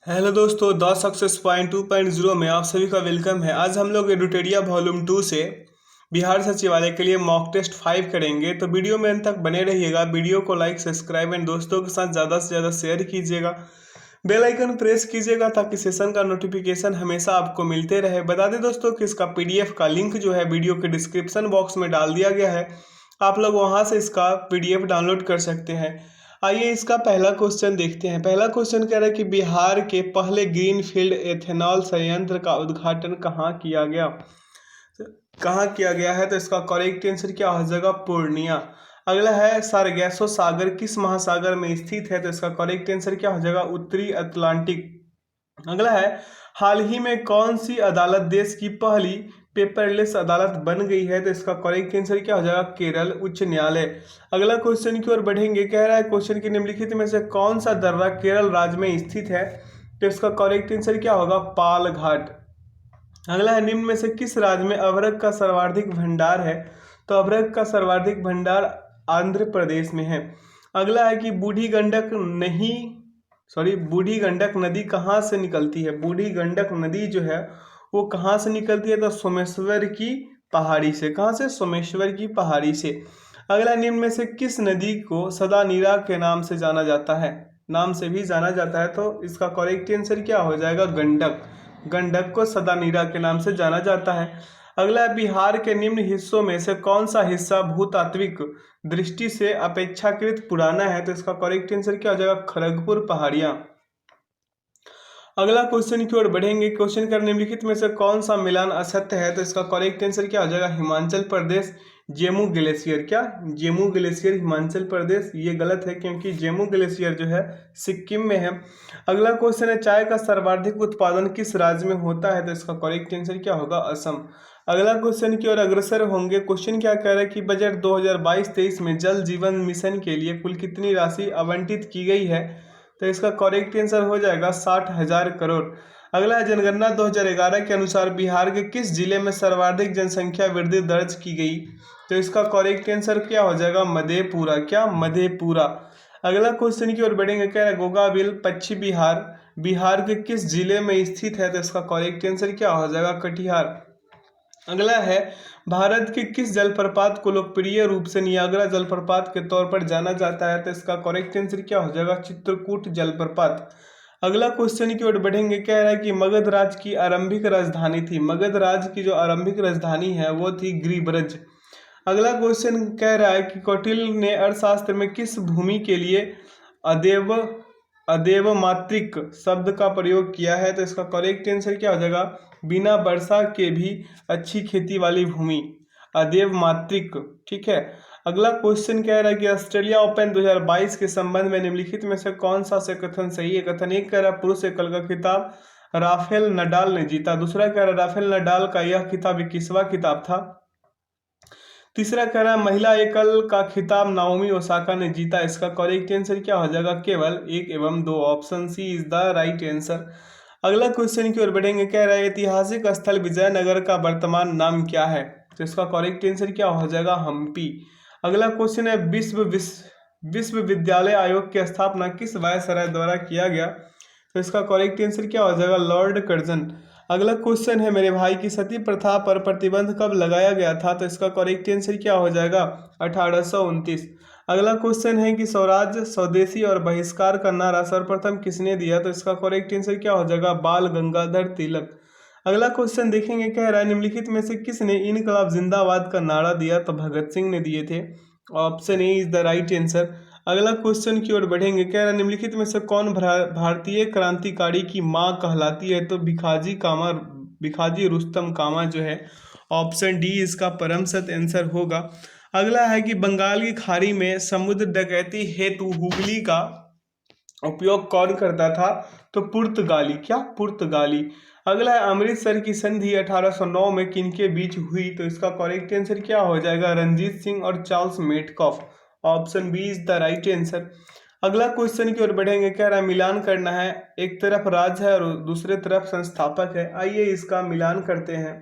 Hello दोस्तों, the success point 2.0 में आप सभी का वेलकम है। आज हम लोग एडुटेरिया वॉल्यूम 2 से बिहार सचिवालय के लिए मॉक टेस्ट 5 करेंगे। तो वीडियो में अंत तक बने रहिएगा। वीडियो को लाइक, सब्सक्राइब एंड दोस्तों के साथ ज़्यादा से ज़्यादा शेयर कीजिएगा। बेल आइकन प्रेस कीजिएगा ताकि सेशन का नोटिफिकेशन हमेशा आपको मिलते रहे। बता दें दोस्तों कि इसका पीडीएफ का लिंक जो है वीडियो के डिस्क्रिप्शन बॉक्स में डाल दिया गया है। आप लोग वहां से इसका पीडीएफ डाउनलोड कर सकते हैं। आइए इसका पहला क्वेश्चन देखते हैं। पहला क्वेश्चन कह रहा है कि बिहार के पहले ग्रीनफील्ड एथेनॉल संयंत्र का उद्घाटन कहाँ किया गया। कहाँ किया गया है तो इसका करेक्ट आंसर क्या हो जाएगा, पूर्णिया। अगला है सारगैसो सागर किस महासागर में स्थित है तो इसका करेक्ट आंसर क्या हो जाएगा, उत्तरी अटलांटिक। अगला है हाल ही में कौन सी अदालत देश की पहली पेपरलेस अदालत बन गई है तो इसका करेक्ट आंसर क्या हो जाएगा, केरल उच्च न्यायालय। अगला क्वेश्चन की ओर बढ़ेंगे। कह रहा है क्वेश्चन के निम्नलिखित में से कौन सा दर्रा केरल राज्य में स्थित है तो इसका करेक्ट आंसर क्या होगा, पाल घाट। अगला है निम्न में से किस राज्य में अभ्रक का सर्वाधिक भंडार है तो अभ्रक का सर्वाधिक भंडार आंध्र प्रदेश में है। अगला है कि बूढ़ी गंडक नदी कहाँ से निकलती है। बूढ़ी गंडक नदी जो है वो कहाँ से निकलती है तो सोमेश्वर की पहाड़ी से। कहाँ से, सोमेश्वर की पहाड़ी से। अगला निम्न में से किस नदी को सदा नीरा के नाम से जाना जाता है, नाम से भी जाना जाता है तो इसका करेक्ट आंसर क्या हो जाएगा, गंडक। गंडक को सदा नीरा के नाम से जाना जाता है। अगला है बिहार के निम्न हिस्सों में से कौन सा हिस्सा भूतात्विक दृष्टि से अपेक्षाकृत पुराना है तो इसका करेक्ट आंसर क्या हो जाएगा, खड़गपुर पहाड़ियां। अगला क्वेश्चन की ओर बढ़ेंगे। क्वेश्चन कर निम्नलिखित में से कौन सा मिलान असत्य है तो इसका करेक्ट आंसर क्या हो जाएगा, हिमाचल प्रदेश जेमू ग्लेशियर। क्या, जेमू ग्लेशियर हिमाचल प्रदेश, ये गलत है क्योंकि जेमू ग्लेशियर जो है सिक्किम में है। अगला क्वेश्चन है चाय का सर्वाधिक उत्पादन किस राज्य में होता है तो इसका करेक्ट आंसर क्या होगा, असम। अगला क्वेश्चन की ओर अग्रसर होंगे। क्वेश्चन क्या कह रहा है कि बजट 2022-23 में जल जीवन मिशन के लिए कुल कितनी राशि आवंटित की गई है तो इसका करेक्ट आंसर हो जाएगा 60,000 करोड़। अगला है जनगणना 2011 के अनुसार बिहार के किस जिले में सर्वाधिक जनसंख्या वृद्धि दर्ज की गई तो इसका करेक्ट आंसर क्या हो जाएगा, मधेपुरा। क्या, मधेपुरा। अगला क्वेश्चन की ओर बढ़ेंगे। कह रहा है गोगाबिल पश्चिम बिहार बिहार के किस जिले में स्थित है तो इसका करेक्ट आंसर क्या हो जाएगा, कटिहार। अगला है भारत के किस जलप्रपात को लोकप्रिय रूप से नियाग्रा जलप्रपात के तौर पर जाना जाता है तो इसका करेक्ट आंसर क्या हो जाएगा, चित्रकूट जलप्रपात। अगला क्वेश्चन की ओर बढ़ेंगे। कह रहा है कि मगध राज्य की आरंभिक राजधानी थी, मगध राज्य की जो आरंभिक राजधानी है वो थी गिरिब्रज। अगला क्वेश्चन कह रहा है कि कौटिल्य ने अर्थशास्त्र में किस भूमि के लिए अदेव अदेव मात्रिक शब्द का प्रयोग किया है तो इसका करेक्ट आंसर क्या हो जाएगा, बिना वर्षा के भी अच्छी खेती वाली भूमि, अदेव मात्रिक। ठीक है। अगला क्वेश्चन कह रहा है कि ऑस्ट्रेलिया ओपन 2022 के संबंध में निम्नलिखित में से कौन सा से कथन सही है। कथन एक कह रहा है पुरुष एकल का खिताब राफेल नडाल ने जीता। दूसरा कह रहा है राफेल नडाल का यह खिताब 21वां खिताब था। तीसरा कह रहा है महिला एकल का खिताब नाओमी ओसाका ने जीता। इसका करेक्ट आंसर क्या हो जाएगा, केवल 1 एवं 2, option C is the right answer. अगला क्वेश्चन की ओर बढ़ेंगे। कह रहा है ऐतिहासिक स्थल विजयनगर का वर्तमान नाम क्या है तो इसका करेक्ट आंसर क्या हो जाएगा, हम्पी। अगला क्वेश्चन है विश्वविद्यालय आयोग की स्थापना किस वायसराय द्वारा किया गया तो इसका करेक्ट आंसर क्या हो जाएगा, लॉर्ड कर्जन। अगला क्वेश्चन है मेरे भाई की सती प्रथा पर प्रतिबंध कब लगाया गया था तो इसका करेक्ट आंसर क्या हो जाएगा, 1829। अगला क्वेश्चन है कि स्वराज स्वदेशी और बहिष्कार का नारा सर्वप्रथम किसने दिया तो इसका करेक्ट आंसर क्या हो जाएगा, बाल गंगाधर तिलक। अगला क्वेश्चन देखेंगे। कह रहा है निम्नलिखित में से किसने इनकलाब जिंदाबाद का नारा दिया तो भगत सिंह ने दिए थे, option A is the right answer. अगला क्वेश्चन की ओर बढ़ेंगे। कह रहा है निम्नलिखित में से कौन भारतीय क्रांतिकारी की मां कहलाती है तो भिखाजी रुस्तम कामा जो है, ऑप्शन डी इसका परम सत्य आंसर होगा। अगला है कि बंगाल की खाड़ी में समुद्र डकैती हेतु हुगली का उपयोग कौन करता था तो पुर्तगाली। क्या, पुर्तगाली। अगला है अमृतसर की संधि 1809 में किनके बीच हुई तो इसका करेक्ट आंसर क्या हो जाएगा, रंजीत सिंह और Charles Metcalfe, option B is the right answer. अगला क्वेश्चन की ओर बढ़ेंगे। कह रहा है मिलान करना है, एक तरफ राज है और दूसरे तरफ संस्थापक है। आइए इसका मिलान करते हैं।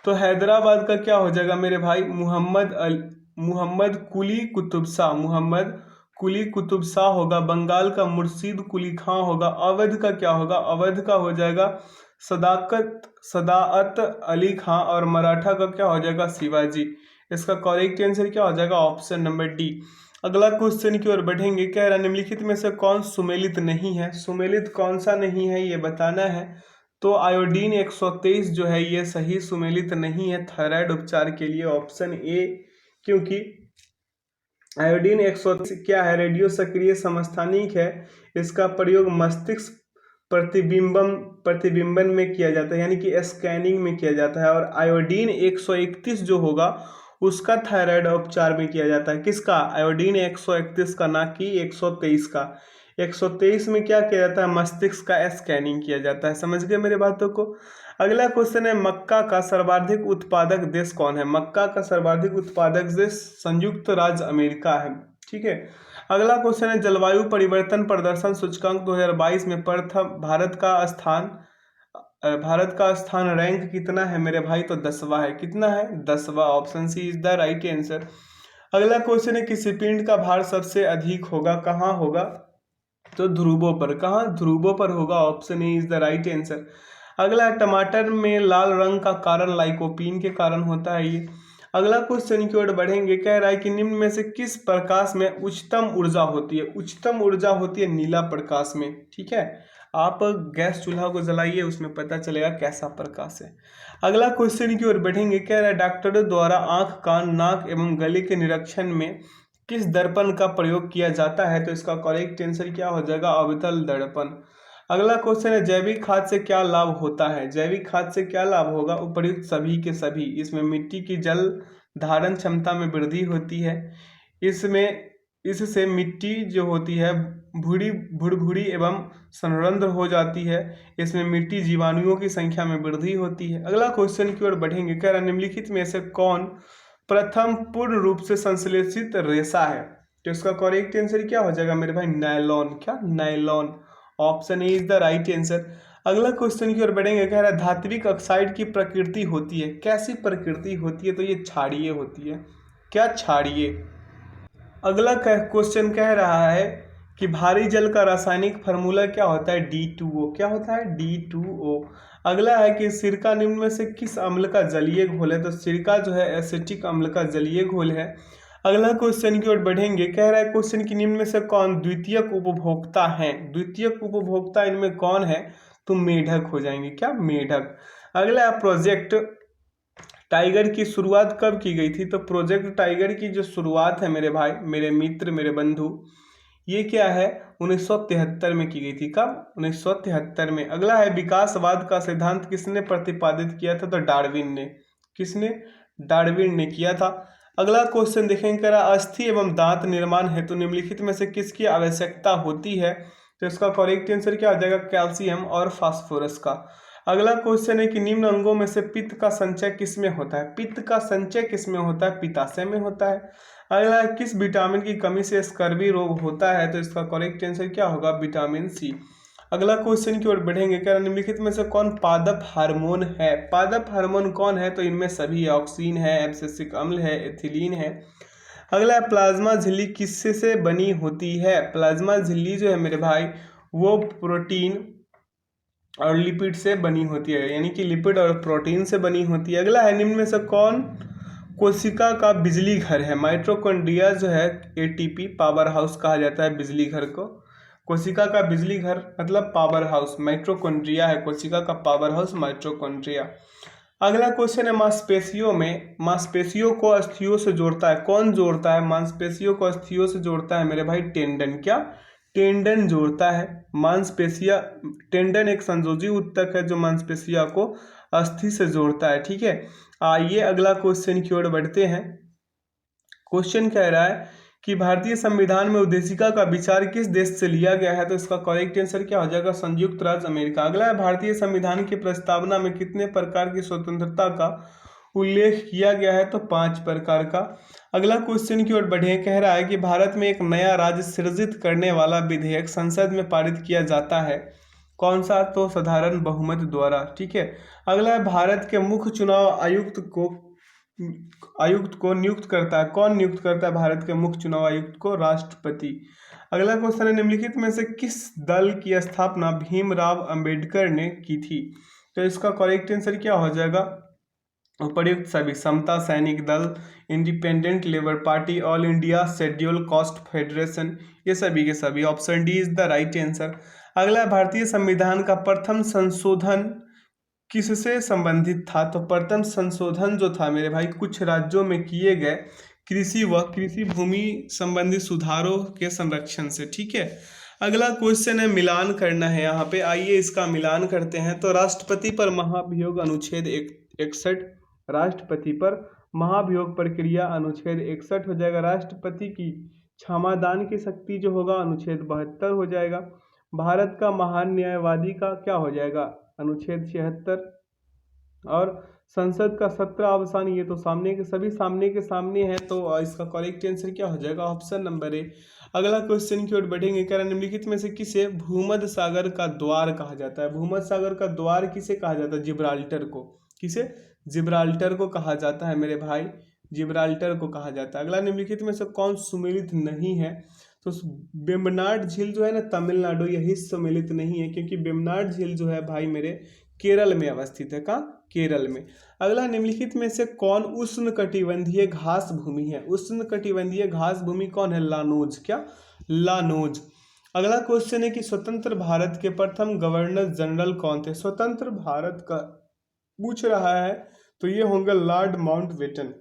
तो हैदराबाद का क्या हो जाएगा मेरे भाई, मोहम्मद कुली कुतुब शाह, मोहम्मद कुली कुतुब शाह होगा, बंगाल का मुर्शीद कुली खां होगा, अवध का क्या होगा, अवध का हो जाएगा सदाअत अली खां, और मराठा का क्या हो जाएगा, शिवाजी। इसका करेक्ट आंसर क्या हो जाएगा, ऑप्शन नंबर डी। अगला क्वेश्चन की ओर बढ़ेंगे। कह रहा है निम्नलिखित में से कौन सुमेलित नहीं है, सुमेलित कौन सा नहीं है ये बताना है। तो आयोडीन 123 जो है ये सही सुमेलित नहीं है थायराइड उपचार के लिए, ऑप्शन ए। क्योंकि आयोडीन 123 क्या है, रेडियो सक्रिय समस्थानिक है। इसका प्रयोग मस्तिष्क प्रतिबिंबन में किया जाता है, यानी कि स्कैनिंग में किया जाता है। और आयोडीन 131 जो होगा उसका थायराइड उपचार में किया जाता है। किसका, आयोडीन 131 का, ना कि 123 का। 123 में क्या किया जाता है, मस्तिष्क का स्कैनिंग किया जाता है। समझ गए मेरे बातों को। अगला क्वेश्चन है मक्का का सर्वाधिक उत्पादक देश कौन है। मक्का का सर्वाधिक उत्पादक देश संयुक्त राज्य अमेरिका है। ठीक है। अगला क्वेश्चन है जलवायु परिवर्तन प्रदर्शन सूचकांक 2022 में भारत का स्थान रैंक कितना है मेरे भाई, तो 10वां है। कितना है, 10वां। Option C is the right answer. अगला क्वेश्चन है किसी पिंड का भार सबसे अधिक होगा, कहाँ होगा, तो ध्रुवों पर। कहाँ, ध्रुवों पर होगा। Option A is the right answer. अगला टमाटर में लाल रंग का कारण लाइकोपीन के कारण होता है ये। अगला क्वेश्चन की ओर बढ़ेंगे। कह रहा है कि निम्न में से किस प्रकाश में उच्चतम ऊर्जा होती है। उच्चतम ऊर्जा होती है नीला प्रकाश में। ठीक है, आप गैस चूल्हा को जलाइए, उसमें पता चलेगा कैसा प्रकाश है। अगला क्वेश्चन की ओर बढ़ेंगे। कह रहा है डॉक्टरों द्वारा आंख, कान, नाक एवं गले के निरीक्षण में किस दर्पण का प्रयोग किया जाता है, तो इसका करेक्ट आंसर क्या हो जाएगा, अवतल दर्पण। अगला क्वेश्चन है जैविक खाद से क्या लाभ होता है। जैविक खाद से क्या लाभ होगा, उपर्युक्त सभी के सभी। इसमें मिट्टी की जल धारण क्षमता में वृद्धि होती है। इससे मिट्टी जो होती है भुरभुरी एवं संरंध्र हो जाती है। इसमें मिट्टी जीवाणुओं की संख्या में वृद्धि होती है। अगला क्वेश्चन की ओर बढ़ेंगे। कह रहा निम्नलिखित में से कौन प्रथम पूर्ण रूप से संश्लेषित रेशा है, तो इसका करेक्ट आंसर क्या हो जाएगा मेरे भाई, नायलॉन। क्या, nylon. Option A is the right answer. अगला क्वेश्चन की ओर बढ़ेंगे। कह रहा है धात्विक ऑक्साइड की प्रकृति होती है, कैसी प्रकृति होती है, तो ये क्षारीय होती है। क्या, क्षारीय। अगला क्वेश्चन कह रहा है कि भारी जल का रासायनिक फार्मूला क्या होता है, D2O। क्या होता है, D2O। अगला है कि सिरका निम्न में से किस अम्ल का जलीय घोल है, तो सिरका जो है एसिटिक अम्ल का जलीय घोल है। अगला क्वेश्चन की ओर बढ़ेंगे। कह रहा है क्वेश्चन की निम्न में से कौन द्वितीयक उपभोक्ता है। द्वितीयक उपभोक्ता इनमें कौन है, तो मेढक हो जाएंगे। क्या, मेढक। अगला प्रोजेक्ट टाइगर की शुरुआत कब की गई थी, तो प्रोजेक्ट टाइगर की जो शुरुआत है मेरे भाई, मेरे मित्र, मेरे बंधु, ये क्या है, 1973 में की गई थी। कब, 1973 में। अगला है विकासवाद का सिद्धांत किसने प्रतिपादित किया था, तो डार्विन ने। किसने, डार्विन ने किया था। अगला क्वेश्चन देखेंगे। करा अस्थि एवं दांत निर्माण हेतु निम्नलिखित में से किसकी आवश्यकता होती है, तो इसका करेक्ट आंसर क्या हो जाएगा, कैल्शियम और फास्फोरस का। अगला क्वेश्चन है कि निम्न अंगों में से पित्त का संचय किसमें होता है। पित्त का संचय किसमें होता है, पित्ताशय में होता है। अगला किस विटामिन की कमी से स्कर्वी रोग होता है, तो इसका करेक्ट आंसर क्या होगा, विटामिन सी। अगला क्वेश्चन की ओर बढ़ेंगे। क्या निम्नलिखित में से कौन पादप हार्मोन है। पादप हार्मोन कौन है, तो इनमें सभी ऑक्सीन है, एब्सिसिक अम्ल है, एथिलीन है। अगला प्लाज्मा झिल्ली किससे से बनी होती है। प्लाज्मा झिल्ली जो है मेरे भाई वो प्रोटीन और लिपिड से बनी होती है, यानी कि लिपिड और प्रोटीन से बनी होती है। अगला है निम्न में से कौन कोशिका का बिजली घर है। माइटोकॉन्ड्रिया जो है एटीपी पावर हाउस कहा जाता है बिजली घर को। कोशिका का बिजली घर मतलब पावर हाउस, माइटोकॉन्ड्रिया है कोशिका का पावर हाउस, माइटोकॉन्ड्रिया। अगला क्वेश्चन है मांसपेशियों को अस्थियों से जोड़ता है, कौन जोड़ता है मांसपेशियों को अस्थियों से जोड़ता है मेरे भाई, टेंडन। क्या, टेंडन जोड़ता है मांसपेशिया। टेंडन एक संयोजी ऊतक है जो मांसपेशिया को अस्थि से जोड़ता है। ठीक है, आइए अगला क्वेश्चन की ओर बढ़ते हैं। क्वेश्चन कह रहा है कि भारतीय संविधान में उद्देशिका का विचार किस देश से लिया गया है, तो इसका करेक्ट आंसर क्या हो जाएगा, संयुक्त राज्य अमेरिका। अगला है भारतीय संविधान की प्रस्तावना में कितने प्रकार की स्वतंत्रता का उल्लेख किया गया है, तो 5 प्रकार का। अगला क्वेश्चन की ओर बढ़े। कह रहा है कि भारत में एक नया राज्य सृजित करने वाला विधेयक संसद में पारित किया जाता है, कौन सा, तो साधारण बहुमत द्वारा। ठीक है। अगला है भारत के मुख्य चुनाव आयुक्त को आयुक्त को नियुक्त करता है? कौन नियुक्त करता है भारत के मुख्य चुनाव आयुक्त को? राष्ट्रपति। अगला क्वेश्चन है, निम्नलिखित में से किस दल की स्थापना भीमराव अंबेडकर ने की थी? तो इसका करेक्ट आंसर क्या हो जाएगा? उपर्युक्त सभी: समता सैनिक दल, independent labour party, all India schedule caste federation, ये सभी के सभी। Option D is the right answer. अगला, भारतीय संविधान का प्रथम संशोधन किससे संबंधित था? तो प्रथम संशोधन जो था मेरे भाई, कुछ राज्यों में किए गए कृषि व कृषि भूमि संबंधी सुधारों के संरक्षण से। ठीक है। अगला क्वेश्चन है, मिलान करना है यहाँ पे, आइए इसका मिलान करते हैं। तो राष्ट्रपति पर महाभियोग अनुच्छेद 61, राष्ट्रपति पर महाभियोग प्रक्रिया अनुच्छेद 61 हो जाएगा। राष्ट्रपति की क्षमादान की शक्ति जो होगा अनुच्छेद 72 हो जाएगा। भारत का महान न्यायवादी का क्या हो जाएगा? अनुच्छेद 76। और संसद का 17 अवसान, ये तो सामने के सभी सामने के सामने है, तो इसका करेक्ट आंसर क्या हो जाएगा? Option number A. अगला क्वेश्चन की ओर बढ़ेंगे। कह रहा निम्नलिखित में से किसे भूमध्य सागर का द्वार कहा जाता है? भूमध्य सागर का द्वार किसे कहा जाता है? जिब्राल्टर को। किसे? जिब्राल्टर को कहा जाता है मेरे भाई, जिब्राल्टर को कहा जाता है। अगला, निम्नलिखित में से कौन सुमेलित नहीं है? तो वेम्बनाड झील जो है ना तमिलनाडु, यही सम्मिलित नहीं है, क्योंकि वेम्बनाड झील जो है भाई मेरे केरल में अवस्थित है। कहाँ? केरल में। अगला, निम्नलिखित में से कौन उष्णकटिबंधीय घास भूमि है? उष्णकटिबंधीय घास भूमि कौन है? लानोज। क्या? लानोज। अगला क्वेश्चन है कि स्वतंत्र भारत के प्रथम गवर्नर जनरल कौन थे? स्वतंत्र भारत का पूछ रहा है तो ये होंगे लॉर्ड माउंटबेटन।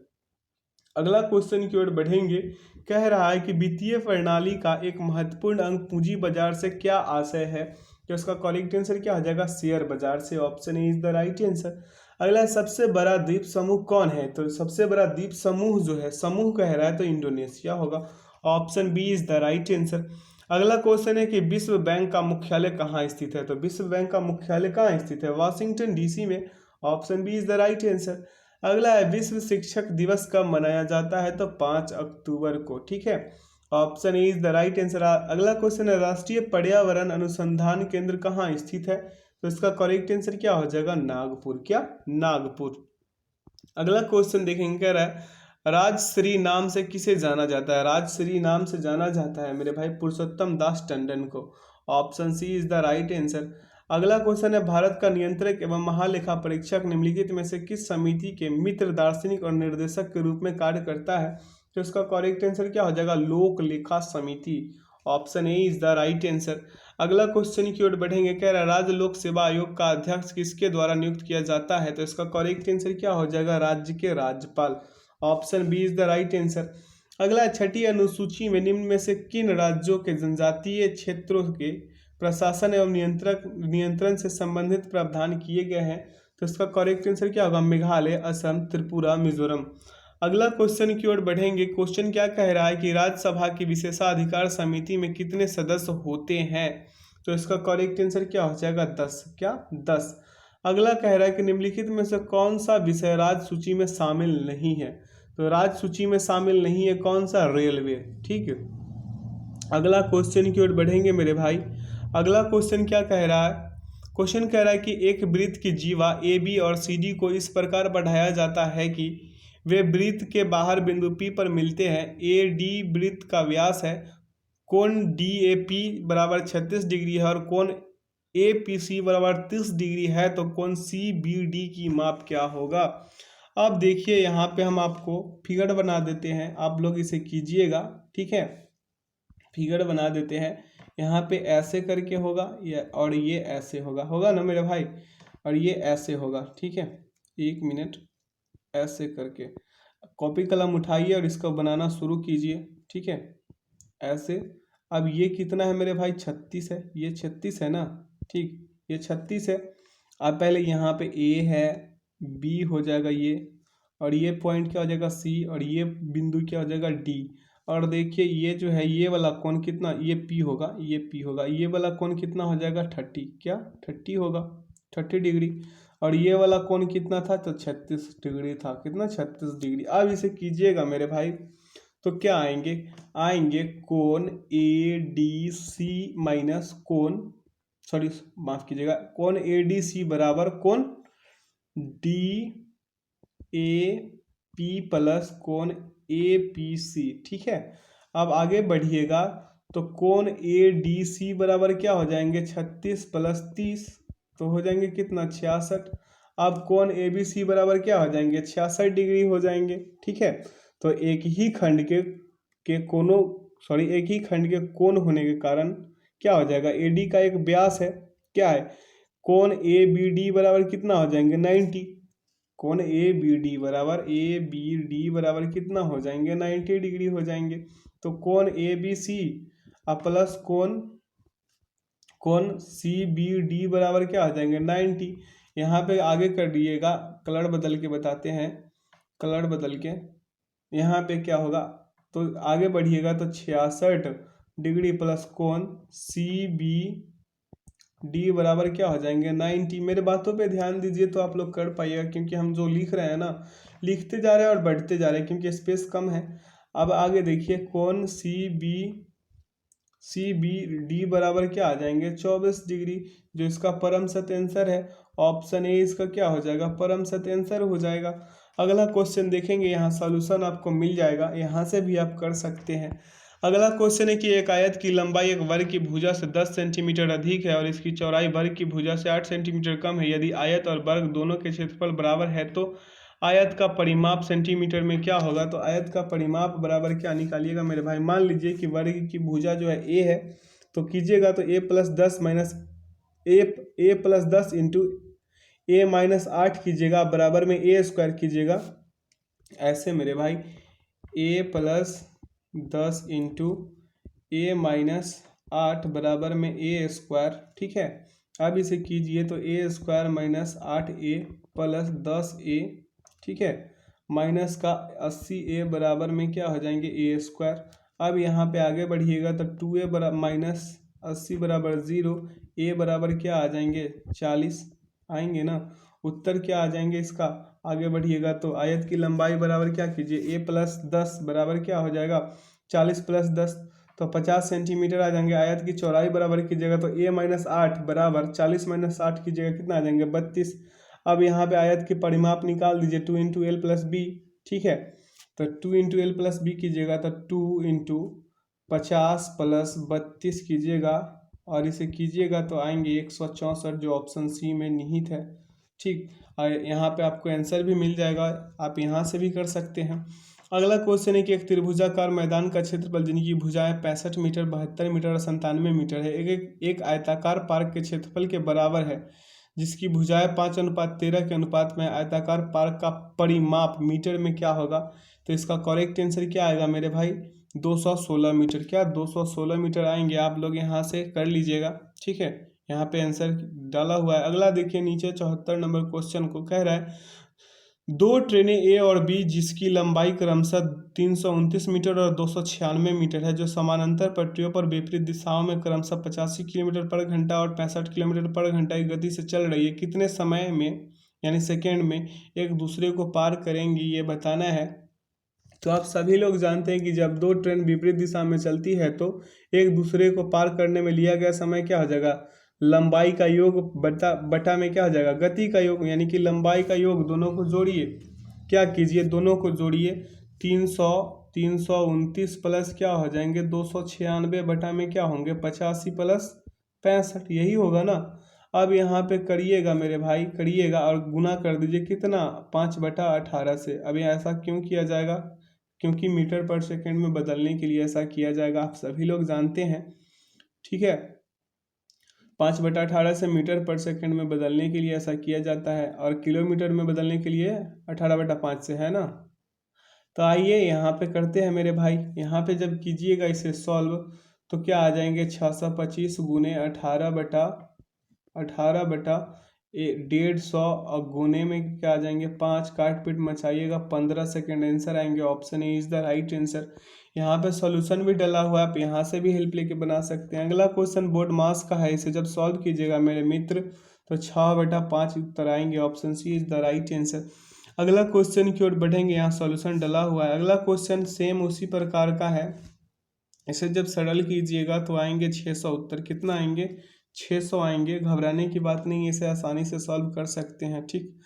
अगला क्वेश्चन की ओर बढ़ेंगे। कह रहा है कि वित्तीय प्रणाली का एक महत्वपूर्ण अंग पूंजी बाजार से क्या आशय है? तो इसका करेक्ट आंसर क्या हो जाएगा? शेयर बाजार से। Option A is the right answer. अगला, सबसे बड़ा द्वीप समूह कौन है? तो सबसे बड़ा द्वीप समूह जो है, समूह कह रहा है तो इंडोनेशिया होगा। Option B is the right answer. अगला क्वेश्चन है कि विश्व बैंक का मुख्यालय कहाँ स्थित है? तो विश्व बैंक का मुख्यालय कहाँ स्थित है? वाशिंगटन डीसी में। Option B is the right answer. अगला है, विश्व शिक्षक दिवस कब मनाया जाता है? तो 5 अक्टूबर को। ठीक है। Option A is the right answer. अगला क्वेश्चन है, राष्ट्रीय पर्यावरण अनुसंधान केंद्र कहाँ स्थित है? तो इसका करेक्ट आंसर क्या हो जाएगा? नागपुर। क्या? नागपुर। अगला क्वेश्चन देखेंगे, कह रहा है राजश्री नाम से किसे जाना जाता है? राजश्री नाम से जाना जाता है मेरे भाई पुरुषोत्तम दास टंडन को। Option C is the right answer. अगला क्वेश्चन है, भारत का नियंत्रक एवं महालेखा परीक्षक निम्नलिखित में से किस समिति के मित्र दार्शनिक और निर्देशक के रूप में कार्य करता है? तो इसका करेक्ट आंसर क्या हो जाएगा? लोक लेखा समिति। Option A is the right answer. अगला क्वेश्चन की ओर बढ़ेंगे। कह रहा है राज्य लोक सेवा आयोग का अध्यक्ष किसके द्वारा नियुक्त किया जाता है? तो इसका करेक्ट आंसर क्या हो जाएगा? राज्य के राज्यपाल। Option B is the right answer. अगला, छठी अनुसूची में निम्न में से किन राज्यों के जनजातीय क्षेत्रों के प्रशासन एवं नियंत्रण से संबंधित प्रावधान किए गए हैं? तो इसका करेक्ट आंसर क्या होगा? मेघालय, असम, त्रिपुरा, मिजोरम। अगला क्वेश्चन की ओर बढ़ेंगे। क्वेश्चन क्या कह रहा है कि राज्यसभा की विशेषाधिकार समिति में कितने सदस्य होते हैं? तो इसका करेक्ट आंसर क्या हो जाएगा? 10। क्या? 10। अगला कह रहा है कि निम्नलिखित में से कौन सा विषय राज्य सूची में शामिल नहीं है? तो राज्य सूची में शामिल नहीं है कौन सा? रेलवे। ठीक है। अगला क्वेश्चन की ओर बढ़ेंगे मेरे भाई। अगला क्वेश्चन क्या कह रहा है? क्वेश्चन कह रहा है कि एक वृत्त की जीवा ए बी और सी डी को इस प्रकार बढ़ाया जाता है कि वे वृत्त के बाहर बिंदु P पर मिलते हैं। ए डी वृत्त का व्यास है, कोण डी ए पी बराबर 36 डिग्री है और कोण ए पी सी बराबर 30 डिग्री है, तो कोण सी बी डी की माप क्या होगा? अब देखिए यहाँ पे हम आपको फिगर बना देते हैं, आप लोग इसे कीजिएगा। ठीक है। फिगर बना देते हैं। यहाँ पे ऐसे करके होगा और ये ऐसे होगा, होगा ना मेरे भाई? और ये ऐसे होगा। ठीक है। एक मिनट, ऐसे करके कॉपी कलम उठाइए और इसको बनाना शुरू कीजिए। ठीक है। ऐसे। अब ये कितना है मेरे भाई? 36 है। ये 36 है ना? ठीक, ये 36 है। अब पहले यहाँ पे ए है, बी हो जाएगा ये, और ये पॉइंट क्या हो जाएगा? सी, और ये बिंदु क्या हो जाएगा? डी। और देखिए ये जो है ये वाला कोण कितना? ये पी होगा, ये पी होगा। ये वाला कोण कितना हो जाएगा? 30। क्या? 30 होगा, 30 डिग्री। और ये वाला कोण कितना था? तो 36 डिग्री था। कितना? 36 डिग्री। अब इसे कीजिएगा मेरे भाई, तो क्या आएंगे? आएंगे कोण ए डी सी माइनस कोण, सॉरी माफ कीजिएगा, कोण ए डी सी बराबर कोण डी ए पी प्लस कोण ए पी सी। ठीक है, अब आगे बढ़िएगा तो कोण ए डी सी बराबर क्या हो जाएंगे 36 प्लस 30, तो हो जाएंगे कितना 66। अब कोण ए बी सी बराबर क्या हो जाएंगे 66 डिग्री हो जाएंगे। ठीक है, तो एक ही खंड के कोनों एक ही खंड के कोण होने के कारण क्या हो जाएगा, ए डी का एक व्यास है, क्या है, कोण ए बी डी बराबर कितना हो जाएंगे 90। कोण ए बी डी बराबर कितना हो जाएंगे 90 डिग्री हो जाएंगे। तो कोण ए बी सी प्लस कोण सी बी डी बराबर क्या हो जाएंगे 90। यहाँ पे आगे कर दिएगा, कलर बदल के बताते हैं, कलर बदल के यहाँ पे क्या होगा, तो आगे बढ़िएगा तो 66 डिग्री प्लस कोण सी बी डी बराबर क्या हो जाएंगे 90। मेरे बातों पे ध्यान दीजिए तो आप लोग कर पाइएगा, क्योंकि हम जो लिख रहे हैं ना, लिखते जा रहे हैं और बढ़ते जा रहे हैं क्योंकि स्पेस कम है। अब आगे देखिए कोण सी बी डी बराबर क्या आ जाएंगे 24 डिग्री, जो इसका परम सत्य आंसर है। ऑप्शन ए इसका क्या हो जाएगा, परम सत्य आंसर हो जाएगा। अगला क्वेश्चन देखेंगे, यहाँ सॉल्यूशन आपको मिल जाएगा, यहाँ से भी आप कर सकते हैं। अगला क्वेश्चन है कि एक आयत की लंबाई एक वर्ग की भुजा से 10 सेंटीमीटर अधिक है और इसकी चौड़ाई वर्ग की भुजा से 8 सेंटीमीटर कम है। यदि आयत और वर्ग दोनों के क्षेत्रफल बराबर है तो आयत का परिमाप सेंटीमीटर में क्या होगा। तो आयत का परिमाप बराबर क्या निकालिएगा मेरे भाई। मान लीजिए कि वर्ग की भुजा जो है ए है, तो कीजिएगा तो ए प्लस 10 माइनस ए प्लस 10 इंटू ए माइनस 8 कीजिएगा, बराबर में ए स्क्वायर कीजिएगा। ऐसे मेरे भाई ए प्लस 10 इंटू ए माइनस 8 बराबर में ए स्क्वायर। ठीक है, अब इसे कीजिए तो ए square minus 8a plus 10a, ठीक है, माइनस का 80a बराबर में क्या हो जाएंगे ए स्क्वायर। अब यहाँ पे आगे बढ़िएगा तो 2a बराबर माइनस 80 बराबर 0, a बराबर क्या आ जाएंगे 40 आएंगे ना। उत्तर क्या आ जाएंगे इसका। आगे बढ़िएगा तो आयत की लंबाई बराबर क्या कीजिए, a प्लस 10 बराबर क्या हो जाएगा 40 प्लस 10, तो 50 सेंटीमीटर आ जाएंगे। आयत की चौड़ाई बराबर कीजिएगा तो a माइनस 8 बराबर 40 माइनस 8 कीजिएगा कितना आ जाएंगे 32। अब यहाँ पे आयत की परिमाप निकाल दीजिए 2 इंटू एल प्लस बी। ठीक है, तो 2 इंटू एल प्लस बी कीजिएगा तो 2 इंटू 50 प्लस 32 कीजिएगा और इसे कीजिएगा तो आएंगे 164, जो ऑप्शन सी में निहित है। ठीक, और यहाँ पे आपको आंसर भी मिल जाएगा, आप यहाँ से भी कर सकते हैं। अगला क्वेश्चन है कि एक त्रिभुजाकार मैदान का क्षेत्रफल जिनकी भुजाएं 65 मीटर 72 मीटर और 97 मीटर है एक आयताकार पार्क के क्षेत्रफल के बराबर है, जिसकी भुजाएं 5:13 के अनुपात में। आयताकार पार्क का परिमाप मीटर में क्या होगा। तो इसका करेक्ट आंसर क्या आएगा मेरे भाई 216 मीटर। क्या 216 मीटर आएंगे, आप लोग यहाँ से कर लीजिएगा। ठीक है, यहाँ पे आंसर डाला हुआ है। अगला देखिए नीचे 74 नंबर क्वेश्चन को कह रहा है दो ट्रेनें ए और बी जिसकी लंबाई क्रमशः 329 मीटर और 296 मीटर है, जो समानांतर पटरियों पर विपरीत दिशाओं में क्रमशः 85 किलोमीटर पर घंटा और 65 किलोमीटर पर घंटा की गति से चल रही है, कितने समय में यानी सेकेंड में एक दूसरे को पार करेंगी, ये बताना है। तो आप सभी लोग जानते हैं कि जब दो ट्रेन विपरीत दिशा में चलती है तो एक दूसरे को पार करने में लिया गया समय क्या हो जाएगा, लंबाई का योग बटा में क्या हो जाएगा गति का योग, यानी कि लंबाई का योग। दोनों को जोड़िए, क्या कीजिए दोनों को जोड़िए 329 प्लस क्या हो जाएंगे 296 बटा में क्या होंगे 85 प्लस 65, यही होगा ना। अब यहाँ पे करिएगा मेरे भाई, करिएगा और गुना कर दीजिए कितना 5/18 से। अब ये ऐसा क्यों किया जाएगा, क्योंकि मीटर पर सेकंड में बदलने के लिए ऐसा किया जाएगा, आप सभी लोग जानते हैं। ठीक है, 5/18 से मीटर पर सेकंड में बदलने के लिए ऐसा किया जाता है और किलोमीटर में बदलने के लिए 18/5 से, है ना। तो आइए यहाँ पे करते हैं मेरे भाई। यहाँ पे जब कीजिएगा इसे सॉल्व तो क्या आ जाएंगे 625 गुने 1,150 और गुने में क्या आ जाएंगे 5, काट पीट मचाइएगा 15 सेकेंड, आंसर आएंगे option A is the right answer. यहाँ पे सॉल्यूशन भी डला हुआ है, आप यहाँ से भी हेल्प लेके बना सकते हैं। अगला क्वेश्चन बोर्ड मास का है, इसे जब सॉल्व कीजिएगा मेरे मित्र तो 6/5 उत्तर आएंगे, option C is the right answer. अगला क्वेश्चन की ओर बढ़ेंगे, यहाँ सॉल्यूशन डला हुआ है। अगला क्वेश्चन सेम उसी प्रकार का है, इसे जब सरल कीजिएगा तो आएंगे 600 उत्तर। कितना आएंगे 600 आएंगे, घबराने की बात नहीं, इसे आसानी से सॉल्व कर सकते हैं। ठीक,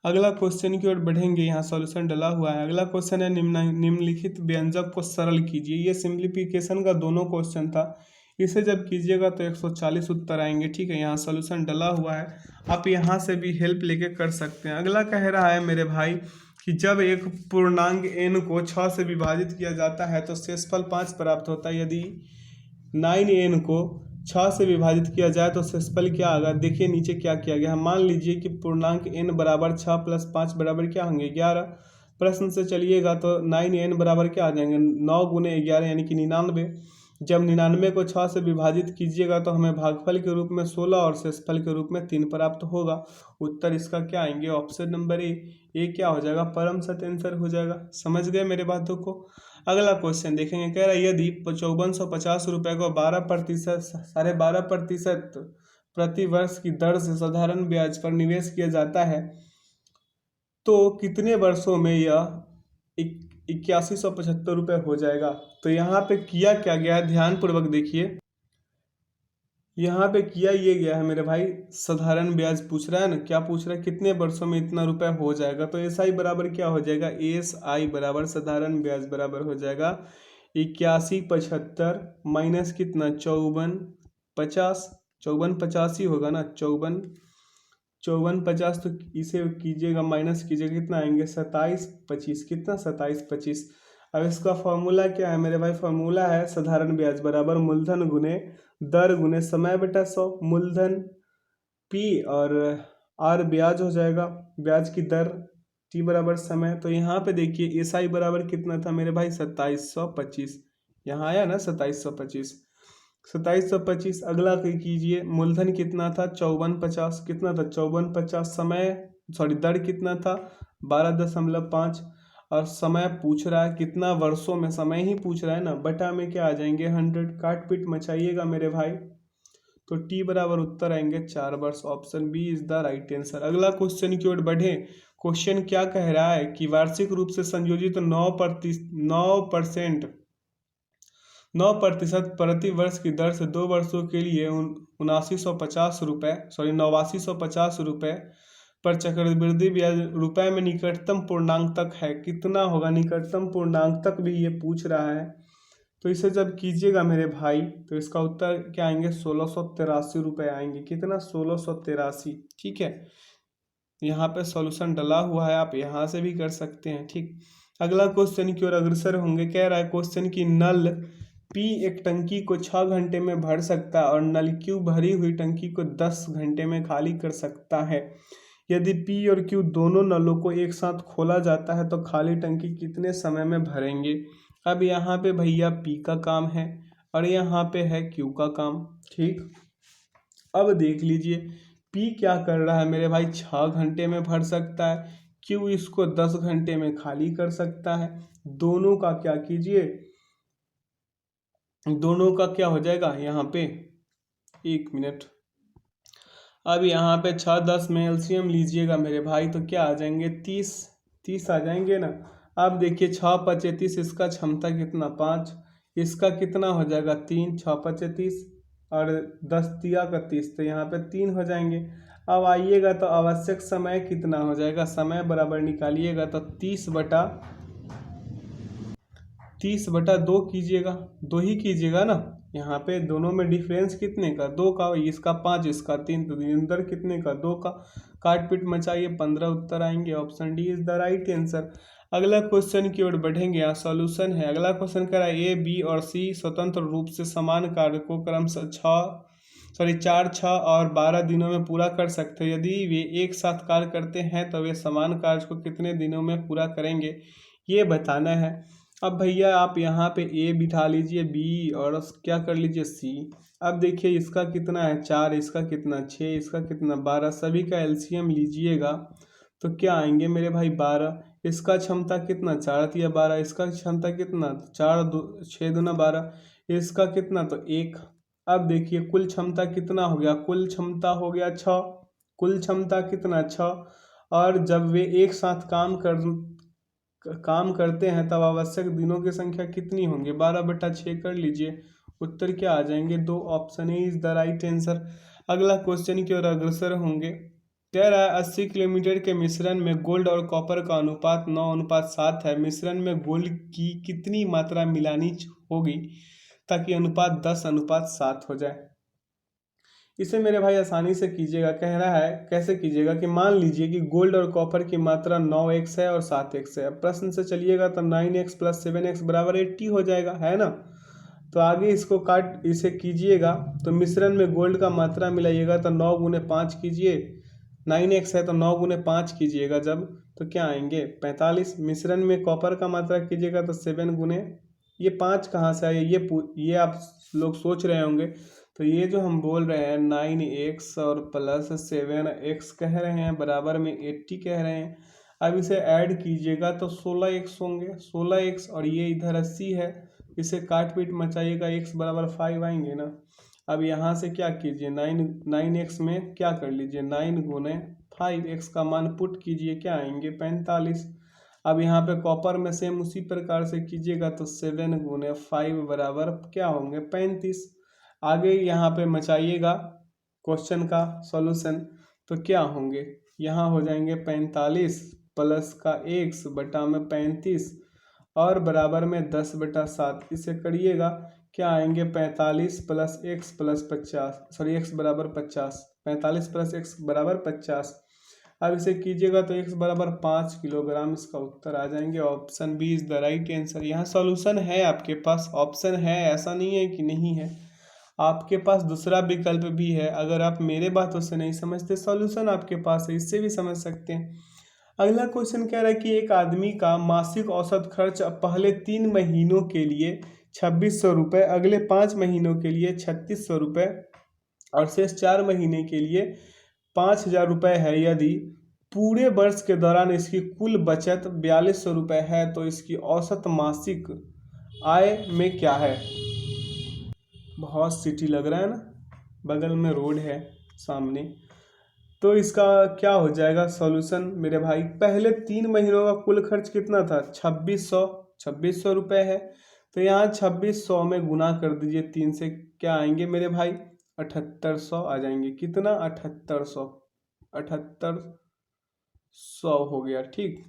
अगला क्वेश्चन की ओर बढ़ेंगे, यहाँ सॉल्यूशन डला हुआ है। अगला क्वेश्चन है निम्नलिखित व्यंजक को सरल कीजिए। ये सिंप्लीफिकेशन का दोनों क्वेश्चन था, इसे जब कीजिएगा तो 140 उत्तर आएंगे। ठीक है, यहाँ सॉल्यूशन डला हुआ है, आप यहाँ से भी हेल्प लेके कर सकते हैं। अगला कह रहा है मेरे भाई कि जब एक पूर्णांक n को 6 से विभाजित किया जाता है तो शेषफल 5 प्राप्त होता है। यदि 9n को 6 से विभाजित किया जाए तो शेषफल क्या आएगा। देखिए नीचे क्या किया गया है। मान लीजिए कि पूर्णांक n बराबर 6 प्लस 5 बराबर क्या होंगे 11। प्रश्न से चलिएगा तो 9n बराबर क्या आ जाएंगे 9 गुने 11 यानी कि 99। जब 99 को 6 से विभाजित कीजिएगा तो हमें भागफल के रूप में 16 और शेषफल के रूप में 3 प्राप्त होगा। उत्तर इसका क्या आएंगे ऑप्शन नंबर ए क्या हो जाएगा, परम सत्य आंसर हो जाएगा। समझ गए मेरे बातों को। अगला क्वेश्चन देखेंगे, कह रहा है यदि 5450 रुपये को 12% 12.5% प्रति वर्ष की दर से साधारण ब्याज पर निवेश किया जाता है तो कितने वर्षों में यह 8175 रुपये हो जाएगा। तो यहाँ पे किया क्या गया है, ध्यानपूर्वक देखिए। यहाँ पे किया ये गया है मेरे भाई, साधारण ब्याज पूछ रहा है ना, क्या पूछ रहा है, कितने वर्षों में इतना रुपया हो जाएगा। तो एस आई बराबर क्या हो जाएगा, एस आई बराबर साधारण ब्याज बराबर हो जाएगा 8175 माइनस कितना 5450, 5450 ही होगा ना, 5450। तो इसे कीजिएगा माइनस कीजिएगा, कितना आएंगे 2725, कितना 2725। अब इसका फॉर्मूला क्या है मेरे भाई, फॉर्मूला है साधारण ब्याज बराबर मूलधन गुने दर गुने समय बटा 100। मूलधन पी और आर ब्याज हो जाएगा, ब्याज की दर टी बराबर समय। तो यहाँ पे देखिए एस आई बराबर कितना था मेरे भाई 2725, यहाँ आया ना 2725, 2725। अगला कीजिए, मूलधन कितना था 5450, कितना था 5450। समय सॉरी दर कितना था 12.5 और समय पूछ रहा है कितना वर्षों में, समय ही पूछ रहा है ना, बटा में क्या आ जाएंगे 100। काट पीट मचाइएगा मेरे भाई, तो टी बराबर उत्तर आएंगे 4 वर्ष। Option B is the right answer. अगला क्वेश्चन की ओर बढ़े। क्वेश्चन क्या कह रहा है कि वार्षिक रूप से संयोजित 9% प्रति वर्ष की दर से 2 वर्षों के लिए 7950 रुपये 8950 रुपये पर चक्रवृद्धि ब्याज रुपए में निकटतम पूर्णांक तक है, कितना होगा निकटतम पूर्णांक तक भी ये पूछ रहा है। तो इसे जब कीजिएगा मेरे भाई तो इसका उत्तर क्या आएंगे 1683 रुपये आएंगे, कितना 1683। ठीक है, यहाँ पे सॉल्यूशन डला हुआ है, आप यहाँ से भी कर सकते हैं। ठीक, अगला क्वेश्चन की ओर अग्रसर होंगे। कह रहा है क्वेश्चन की नल पी एक टंकी को 6 घंटे में भर सकता है और नल क्यू भरी हुई टंकी को 10 घंटे में खाली कर सकता है। यदि पी और क्यू दोनों नलों को एक साथ खोला जाता है तो खाली टंकी कितने समय में भरेंगे। अब यहाँ पे भैया पी का काम है और यहाँ पे है क्यू का काम। ठीक, अब देख लीजिए पी क्या कर रहा है मेरे भाई 6 घंटे में भर सकता है, क्यू इसको 10 घंटे में खाली कर सकता है। दोनों का क्या कीजिए, दोनों का क्या हो जाएगा यहाँ पे, 1 मिनट। अब यहाँ पे 6 10 में एलसीएम लीजिएगा मेरे भाई तो क्या आ जाएंगे 30 आ जाएंगे ना। अब देखिए 6×5 = 30, इसका क्षमता कितना 5, इसका कितना हो जाएगा 3, 6×5 = 30 और 10×3 = 30, तो यहाँ पे 3 हो जाएंगे। अब आइएगा तो आवश्यक समय कितना हो जाएगा, समय बराबर निकालिएगा तो 30/2 कीजिएगा, 2 ही कीजिएगा ना। यहाँ पे दोनों में डिफरेंस कितने का 2 का, इसका 5 इसका 3, तो अंदर कितने का 2 का। काट पीट मचाइए 15 उत्तर आएंगे। Option D is the right answer. अगला क्वेश्चन की ओर बढ़ेंगे, यहाँ सॉल्यूशन है। अगला क्वेश्चन कह रहा है ए बी और सी स्वतंत्र रूप से समान कार्य को क्रमशः 4 6 और 12 दिनों में पूरा कर सकते हैं। यदि वे एक साथ कार्य करते हैं तो वे समान कार्य को कितने दिनों में पूरा करेंगे, ये बताना है। अब भैया आप यहाँ पे ए बिठा लीजिए, बी और क्या कर लीजिए सी। अब देखिए इसका कितना है 4, इसका कितना 6, इसका कितना 12, सभी का एलसीएम लीजिएगा तो क्या आएंगे मेरे भाई 12। इसका क्षमता कितना 4×3 = 12, इसका क्षमता कितना 6×2 = 12, इसका कितना तो 1। अब देखिए कुल क्षमता कितना हो गया, कुल क्षमता हो गया 6, कुल क्षमता कितना 6। और जब वे एक साथ काम करते हैं तब आवश्यक दिनों की संख्या कितनी होंगी, 12/6 कर लीजिए, उत्तर क्या आ जाएंगे 2। Option A is the right answer. अगला क्वेश्चन की ओर अग्रसर होंगे। कह रहा है 80 किलोमीटर के मिश्रण में गोल्ड और कॉपर का अनुपात 9:7 है। मिश्रण में गोल्ड की कितनी मात्रा मिलानी होगी ताकि अनुपात 10:7 हो जाए। इसे मेरे भाई आसानी से कीजिएगा। कह रहा है कैसे कीजिएगा कि मान लीजिए कि गोल्ड और कॉपर की मात्रा 9x है और 7x है। प्रश्न से चलिएगा तो 9x + 7x = 80 हो जाएगा, है ना। तो आगे इसको काट इसे कीजिएगा तो मिश्रण में गोल्ड का मात्रा मिलाइएगा तो 9 × 5 कीजिए। 9x है तो 9 × 5 कीजिएगा जब, तो क्या आएंगे 45। मिश्रण में कॉपर का मात्रा कीजिएगा तो 7 × ये 5 कहाँ से आए, ये आप लोग सोच रहे होंगे। तो ये जो हम बोल रहे हैं 9x और +7x कह रहे हैं बराबर में 80 कह रहे हैं। अब इसे ऐड कीजिएगा तो 16x होंगे। 16x और ये इधर 80 है, इसे काट पीट मचाइएगा, x = 5 आएंगे ना। अब यहाँ से क्या कीजिए 9x में क्या कर लीजिए 9 × 5, x का मान पुट कीजिए, क्या आएंगे 45। अब यहाँ पे कॉपर में सेम उसी प्रकार से कीजिएगा तो 7 × 5 बराबर क्या होंगे 35। आगे यहाँ पे मचाइएगा क्वेश्चन का सॉल्यूशन तो क्या होंगे, यहाँ हो जाएंगे 45 प्लस का x बटा में 35 और बराबर में 10/7। इसे करिएगा क्या आएंगे 45 + x + 50, सॉरी x = 50, 45 + x = 50। अब इसे कीजिएगा तो x = 5 किलोग्राम, इसका उत्तर आ जाएंगे option B is the right answer. यहाँ सॉल्यूशन है आपके पास, ऑप्शन है, ऐसा नहीं है कि नहीं है, आपके पास दूसरा विकल्प भी है। अगर आप मेरे बातों से नहीं समझते, सॉल्यूशन आपके पास है, इससे भी समझ सकते हैं। अगला क्वेश्चन कह रहा है कि एक आदमी का मासिक औसत खर्च पहले 3 महीनों के लिए 2600 रुपये, अगले 5 महीनों के लिए 3600 रुपये और शेष 4 महीने के लिए 5000 रुपये है। यदि पूरे वर्ष के दौरान इसकी कुल बचत 4200 रुपये है तो इसकी औसत मासिक आय में क्या है। बहुत सिटी लग रहा है ना, बगल में रोड है सामने। तो इसका क्या हो जाएगा सॉल्यूशन मेरे भाई। पहले 3 महीनों का कुल खर्च कितना था 2600 रुपये है। तो यहाँ 2600 में गुना कर दीजिए 3 से, क्या आएंगे मेरे भाई 7800 आ जाएंगे। कितना 7800 हो गया, ठीक।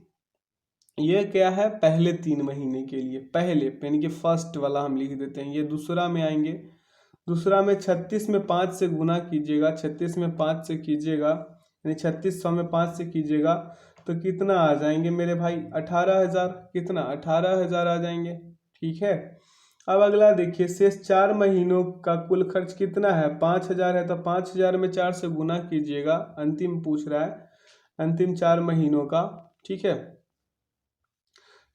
ये क्या है पहले 3 महीने के लिए, पहले यानी कि फर्स्ट वाला हम लिख देते हैं। ये दूसरा में आएंगे, दूसरा में 36 में 5 से गुना कीजिएगा, 36 में 5 से कीजिएगा यानी 3600 में 5 से कीजिएगा तो कितना आ जाएंगे मेरे भाई 18000। कितना 18000 आ जाएंगे, ठीक है। अब अगला देखिए शेष 4 महीनों का कुल खर्च कितना है 5000 है तो 5000 में 4 से गुना कीजिएगा, अंतिम पूछ रहा है अंतिम 4 महीनों का, ठीक है।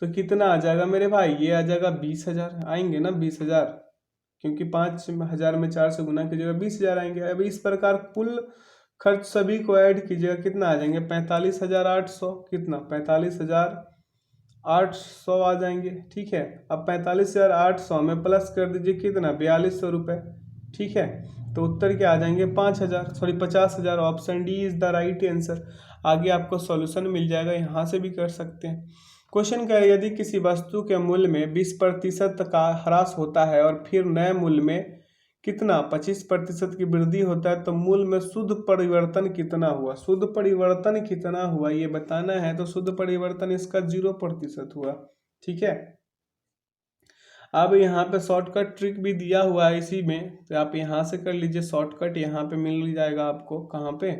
तो कितना आ जाएगा मेरे भाई, ये आ जाएगा 20000 आएंगे ना 20000, क्योंकि 5000 में 4 से गुना कीजिएगा 20000 आएंगे। अब इस प्रकार कुल खर्च सभी को ऐड कीजिएगा, कितना आ जाएंगे 45800। कितना 45800 आ जाएंगे, ठीक है। अब 45800 में प्लस कर दीजिए कितना 4200 रुपये, ठीक है। तो उत्तर क्या आ जाएंगे 50,000। Option D is the right answer. आगे आपको सॉल्यूशन मिल जाएगा, यहाँ से भी कर सकते हैं। क्वेश्चन क्या है, यदि किसी वस्तु के मूल्य में 20% का ह्रास होता है और फिर नए मूल्य में कितना 25% की वृद्धि होता है तो मूल्य में शुद्ध परिवर्तन कितना हुआ। शुद्ध परिवर्तन कितना हुआ ये बताना है, तो शुद्ध परिवर्तन इसका 0% हुआ, ठीक है। अब यहाँ पे शॉर्टकट ट्रिक भी दिया हुआ है इसी में, तो आप यहाँ से कर लीजिए शॉर्टकट, यहाँ पे मिल जाएगा आपको। कहाँ पे,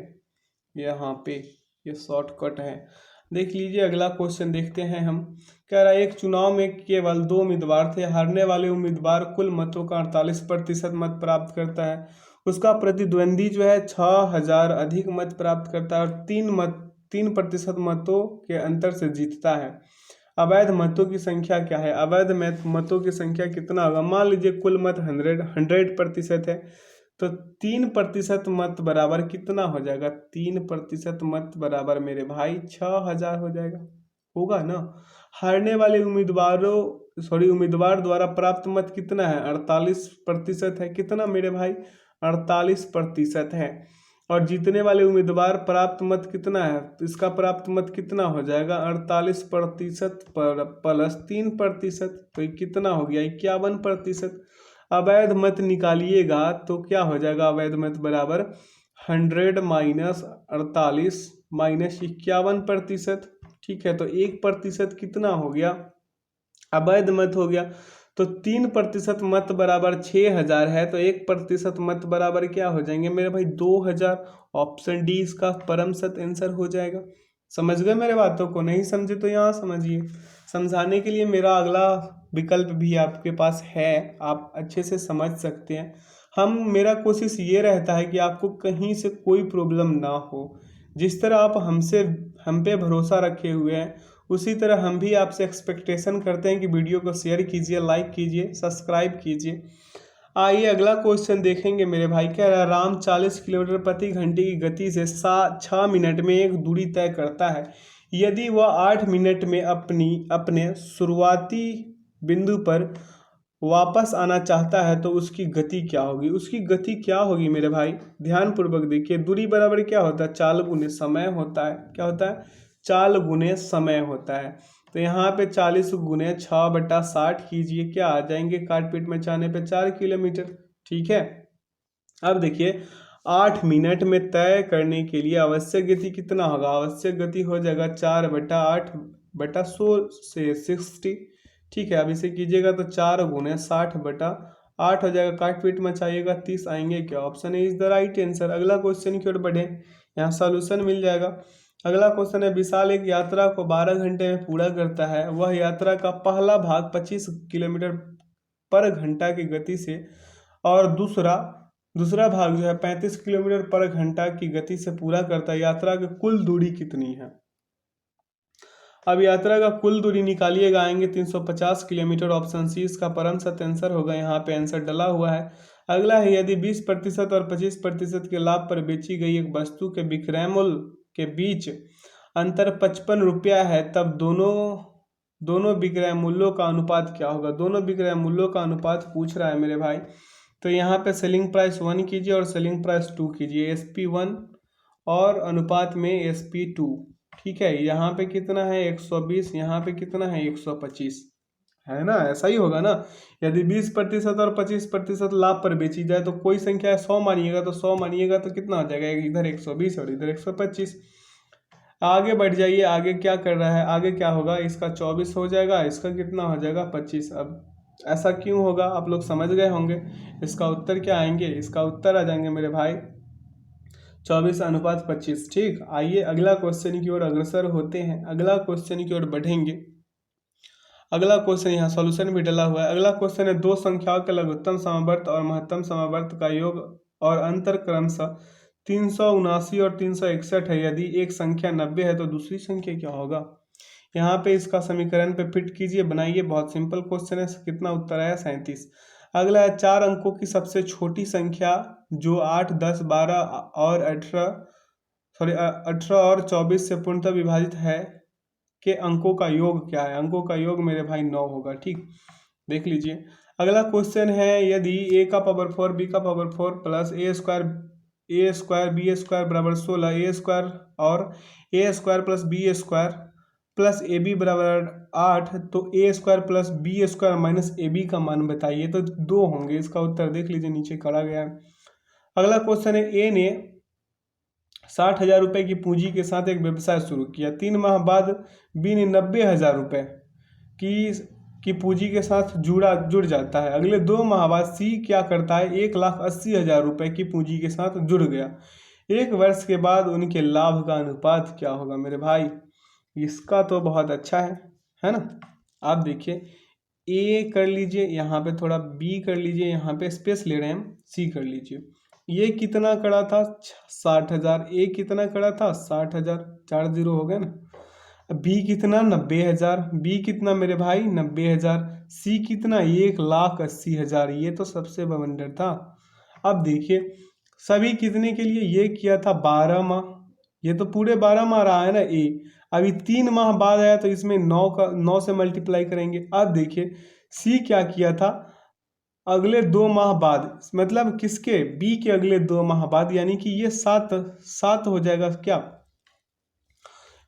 यहाँ पे ये शॉर्टकट है, देख लीजिए। अगला क्वेश्चन देखते हैं हम। कह रहा है एक चुनाव में केवल 2 उम्मीदवार थे, हारने वाले उम्मीदवार कुल मतों का 48% मत प्राप्त करता है, उसका प्रतिद्वंदी जो है 6000 अधिक मत प्राप्त करता है और 3% मतों के अंतर से जीतता है। अवैध मतों की संख्या क्या है। अवैध मतों की संख्या कितना होगा, मान लीजिए कुल मत 100% है तो 3% मत बराबर कितना हो जाएगा 3% मत बराबर मेरे भाई 6000 हो जाएगा, होगा ना। हारने वाले उम्मीदवार द्वारा प्राप्त मत कितना है 48% है। कितना मेरे भाई 48% है। और जीतने वाले उम्मीदवार प्राप्त मत कितना है, इसका प्राप्त मत कितना हो जाएगा 48% प्लस 3%, तो ये कितना हो गया 51%। अवैध मत निकालिएगा तो क्या हो जाएगा, अवैध मत बराबर 100 माइनस 48 माइनस 51%। ठीक है, तो 1% कितना हो गया, अवैध मत हो गया। तो 3% मत बराबर 6000 है, तो 1% मत बराबर क्या हो जाएंगे मेरे भाई 2000। ऑप्शन डी इसका परम सत्य आंसर हो जाएगा। समझ गए मेरे बातों को? नहीं समझे तो यहाँ समझिए। समझाने के लिए मेरा अगला विकल्प भी आपके पास है, आप अच्छे से समझ सकते हैं। मेरा कोशिश ये रहता है कि आपको कहीं से कोई प्रॉब्लम ना हो। जिस तरह आप हम पे भरोसा रखे हुए हैं, उसी तरह हम भी आपसे एक्सपेक्टेशन करते हैं कि वीडियो को शेयर कीजिए, लाइक कीजिए, सब्सक्राइब कीजिए। आइए अगला क्वेश्चन देखेंगे मेरे भाई। कह रहा है राम 40 किलोमीटर प्रति घंटे की गति से 6 मिनट में एक दूरी तय करता है। यदि वह 8 मिनट में अपने शुरुआती बिंदु पर वापस आना चाहता है तो उसकी गति क्या होगी? उसकी गति क्या होगी मेरे भाई? ध्यान पूर्वक देखिए। दूरी बराबर क्या होता है? चाल गुने समय होता है। क्या होता है? चाल गुने समय होता है। तो यहाँ पे 40 गुने 6/60 कीजिए, क्या आ जाएंगे? काट पीट में चाने पे 4 किलोमीटर। ठीक है, अब देखिए 8 मिनट में तय करने के लिए आवश्यक गति कितना होगा? आवश्यक गति हो जाएगा 4/8/100 से 60। ठीक है, अब इसे कीजिएगा तो 4 गुने 60/8 हो जाएगा। काट पीट मचाइएगा 30 आएंगे। क्या ऑप्शन है इज द राइट आंसर। अगला क्वेश्चन की ओर बढ़े, यहाँ सॉल्यूशन मिल जाएगा। अगला क्वेश्चन है विशाल एक यात्रा को 12 घंटे में पूरा करता है। वह यात्रा का पहला भाग 25 किलोमीटर पर घंटा की गति से और दूसरा भाग जो है 35 किलोमीटर पर घंटा की गति से पूरा करता है। यात्रा की कुल दूरी कितनी है? अब यात्रा का कुल दूरी निकालिएगा, आएंगे 350 किलोमीटर। ऑप्शन सी इसका परम सत्य आंसर होगा। यहाँ पे आंसर डला हुआ है। अगला है यदि 20% और 25% के लाभ पर बेची गई एक वस्तु के विक्रय मूल्य के बीच अंतर 55 रुपया है, तब दोनों विक्रय मूल्यों का अनुपात क्या होगा? दोनों विक्रय मूल्यों का अनुपात पूछ रहा है मेरे भाई। तो यहाँ पे सेलिंग प्राइस 1 कीजिए और सेलिंग प्राइस 2 कीजिए, SP1 और अनुपात में SP2। ठीक है, यहाँ पे कितना है 120, यहाँ पे कितना है 125, है ना? ऐसा ही होगा ना। यदि 20% और 25% लाभ पर बेची जाए तो कोई संख्या 100 मानिएगा, तो 100 मानिएगा तो कितना हो जाएगा? इधर 120 और इधर 125। आगे बढ़ जाइए, आगे क्या कर रहा है? आगे क्या होगा? इसका 24 हो जाएगा, इसका कितना हो जाएगा? 25। अब ऐसा क्यों होगा आप लोग समझ गए होंगे। इसका उत्तर क्या आएंगे? इसका उत्तर आ जाएंगे मेरे भाई 24:25। ठीक, आइए अगला क्वेश्चन की ओर अग्रसर होते हैं। अगला क्वेश्चन की ओर बढ़ेंगे। अगला क्वेश्चन यहाँ सॉल्यूशन भी डला हुआ है। अगला क्वेश्चन है दो संख्याओं के लघुत्तम समवर्त और महत्तम समवर्त का योग और अंतर क्रमशः 379 और 361 है। यदि एक संख्या 90 है तो दूसरी संख्या क्या होगा? यहाँ पे इसका समीकरण पे फिट कीजिए, बनाइए। बहुत सिंपल क्वेश्चन है। कितना उत्तर आया? 37। अगला है 4 अंकों की सबसे छोटी संख्या जो 8, 10, 12 और 18 और 24 से पूर्णतः विभाजित है के अंकों का योग क्या है? अंकों का योग मेरे भाई 9 होगा। ठीक, देख लीजिए। अगला क्वेश्चन है यदि a का पावर 4 b का power 4 plus a square b square बराबर 16, a स्क्वायर और a square plus b square plus A B बराबर 8, तो a square plus b square minus A B का मान बताइए। तो 2 होंगे। इसका उत्तर देख लीजिए, नीचे करा गया है। अगला क्वेश्चन है ए ने 60,000 रुपये की पूंजी के साथ एक व्यवसाय शुरू किया। 3 माह बाद बी ने 90,000 रुपये की पूंजी के साथ जुड़ जाता है। अगले 2 माह बाद सी क्या करता है? 1,80,000 रुपये की पूंजी के साथ जुड़ गया। 1 वर्ष के बाद उनके लाभ का अनुपात क्या होगा मेरे भाई? इसका तो बहुत अच्छा है ना। आप देखिए, ए कर लीजिए, यहाँ पे थोड़ा बी कर लीजिए, यहाँ पे स्पेस ले रहे हैं हम, सी कर लीजिए। ये कितना कड़ा था? 60,000। ए कितना कड़ा था? 60,000। 4 0 हो गए ना। बी कितना? 90,000। बी कितना मेरे भाई? 90,000। सी कितना? 1,80,000। ये तो सबसे बवंडर था। अब देखिए सभी कितने के लिए ये किया था? 12 माह। ये तो पूरे 12 माह रहा है ना ए। अभी 3 माह बाद आया तो इसमें 9 से मल्टीप्लाई करेंगे। अब देखिए सी क्या किया था? अगले 2 माह बाद, मतलब किसके? बी के अगले 2 माह बाद, यानी कि ये 7 हो जाएगा। क्या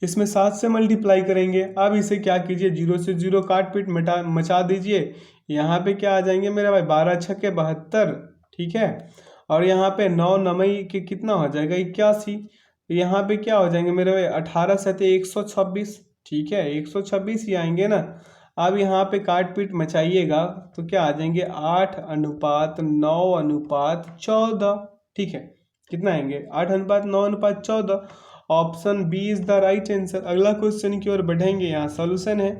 इसमें 7 से मल्टीप्लाई करेंगे। अब इसे क्या कीजिए? 0 से 0 काट पीट मचा दीजिए। यहाँ पे क्या आ जाएंगे मेरे भाई? 12 छक्के 72। ठीक है, और यहाँ पे 9 नमई के कितना हो जाएगा 81। यहाँ पे क्या हो जाएंगे मेरे भाई 18 सते 126, ठीक है 126 ही आएंगे ना। अब यहाँ पे काट पीट मचाइएगा तो क्या आ जाएंगे 8:9:14, ठीक है कितना आएंगे 8:9:14। Option B is the right answer. अगला क्वेश्चन की ओर बढ़ेंगे, यहाँ सॉल्यूशन है।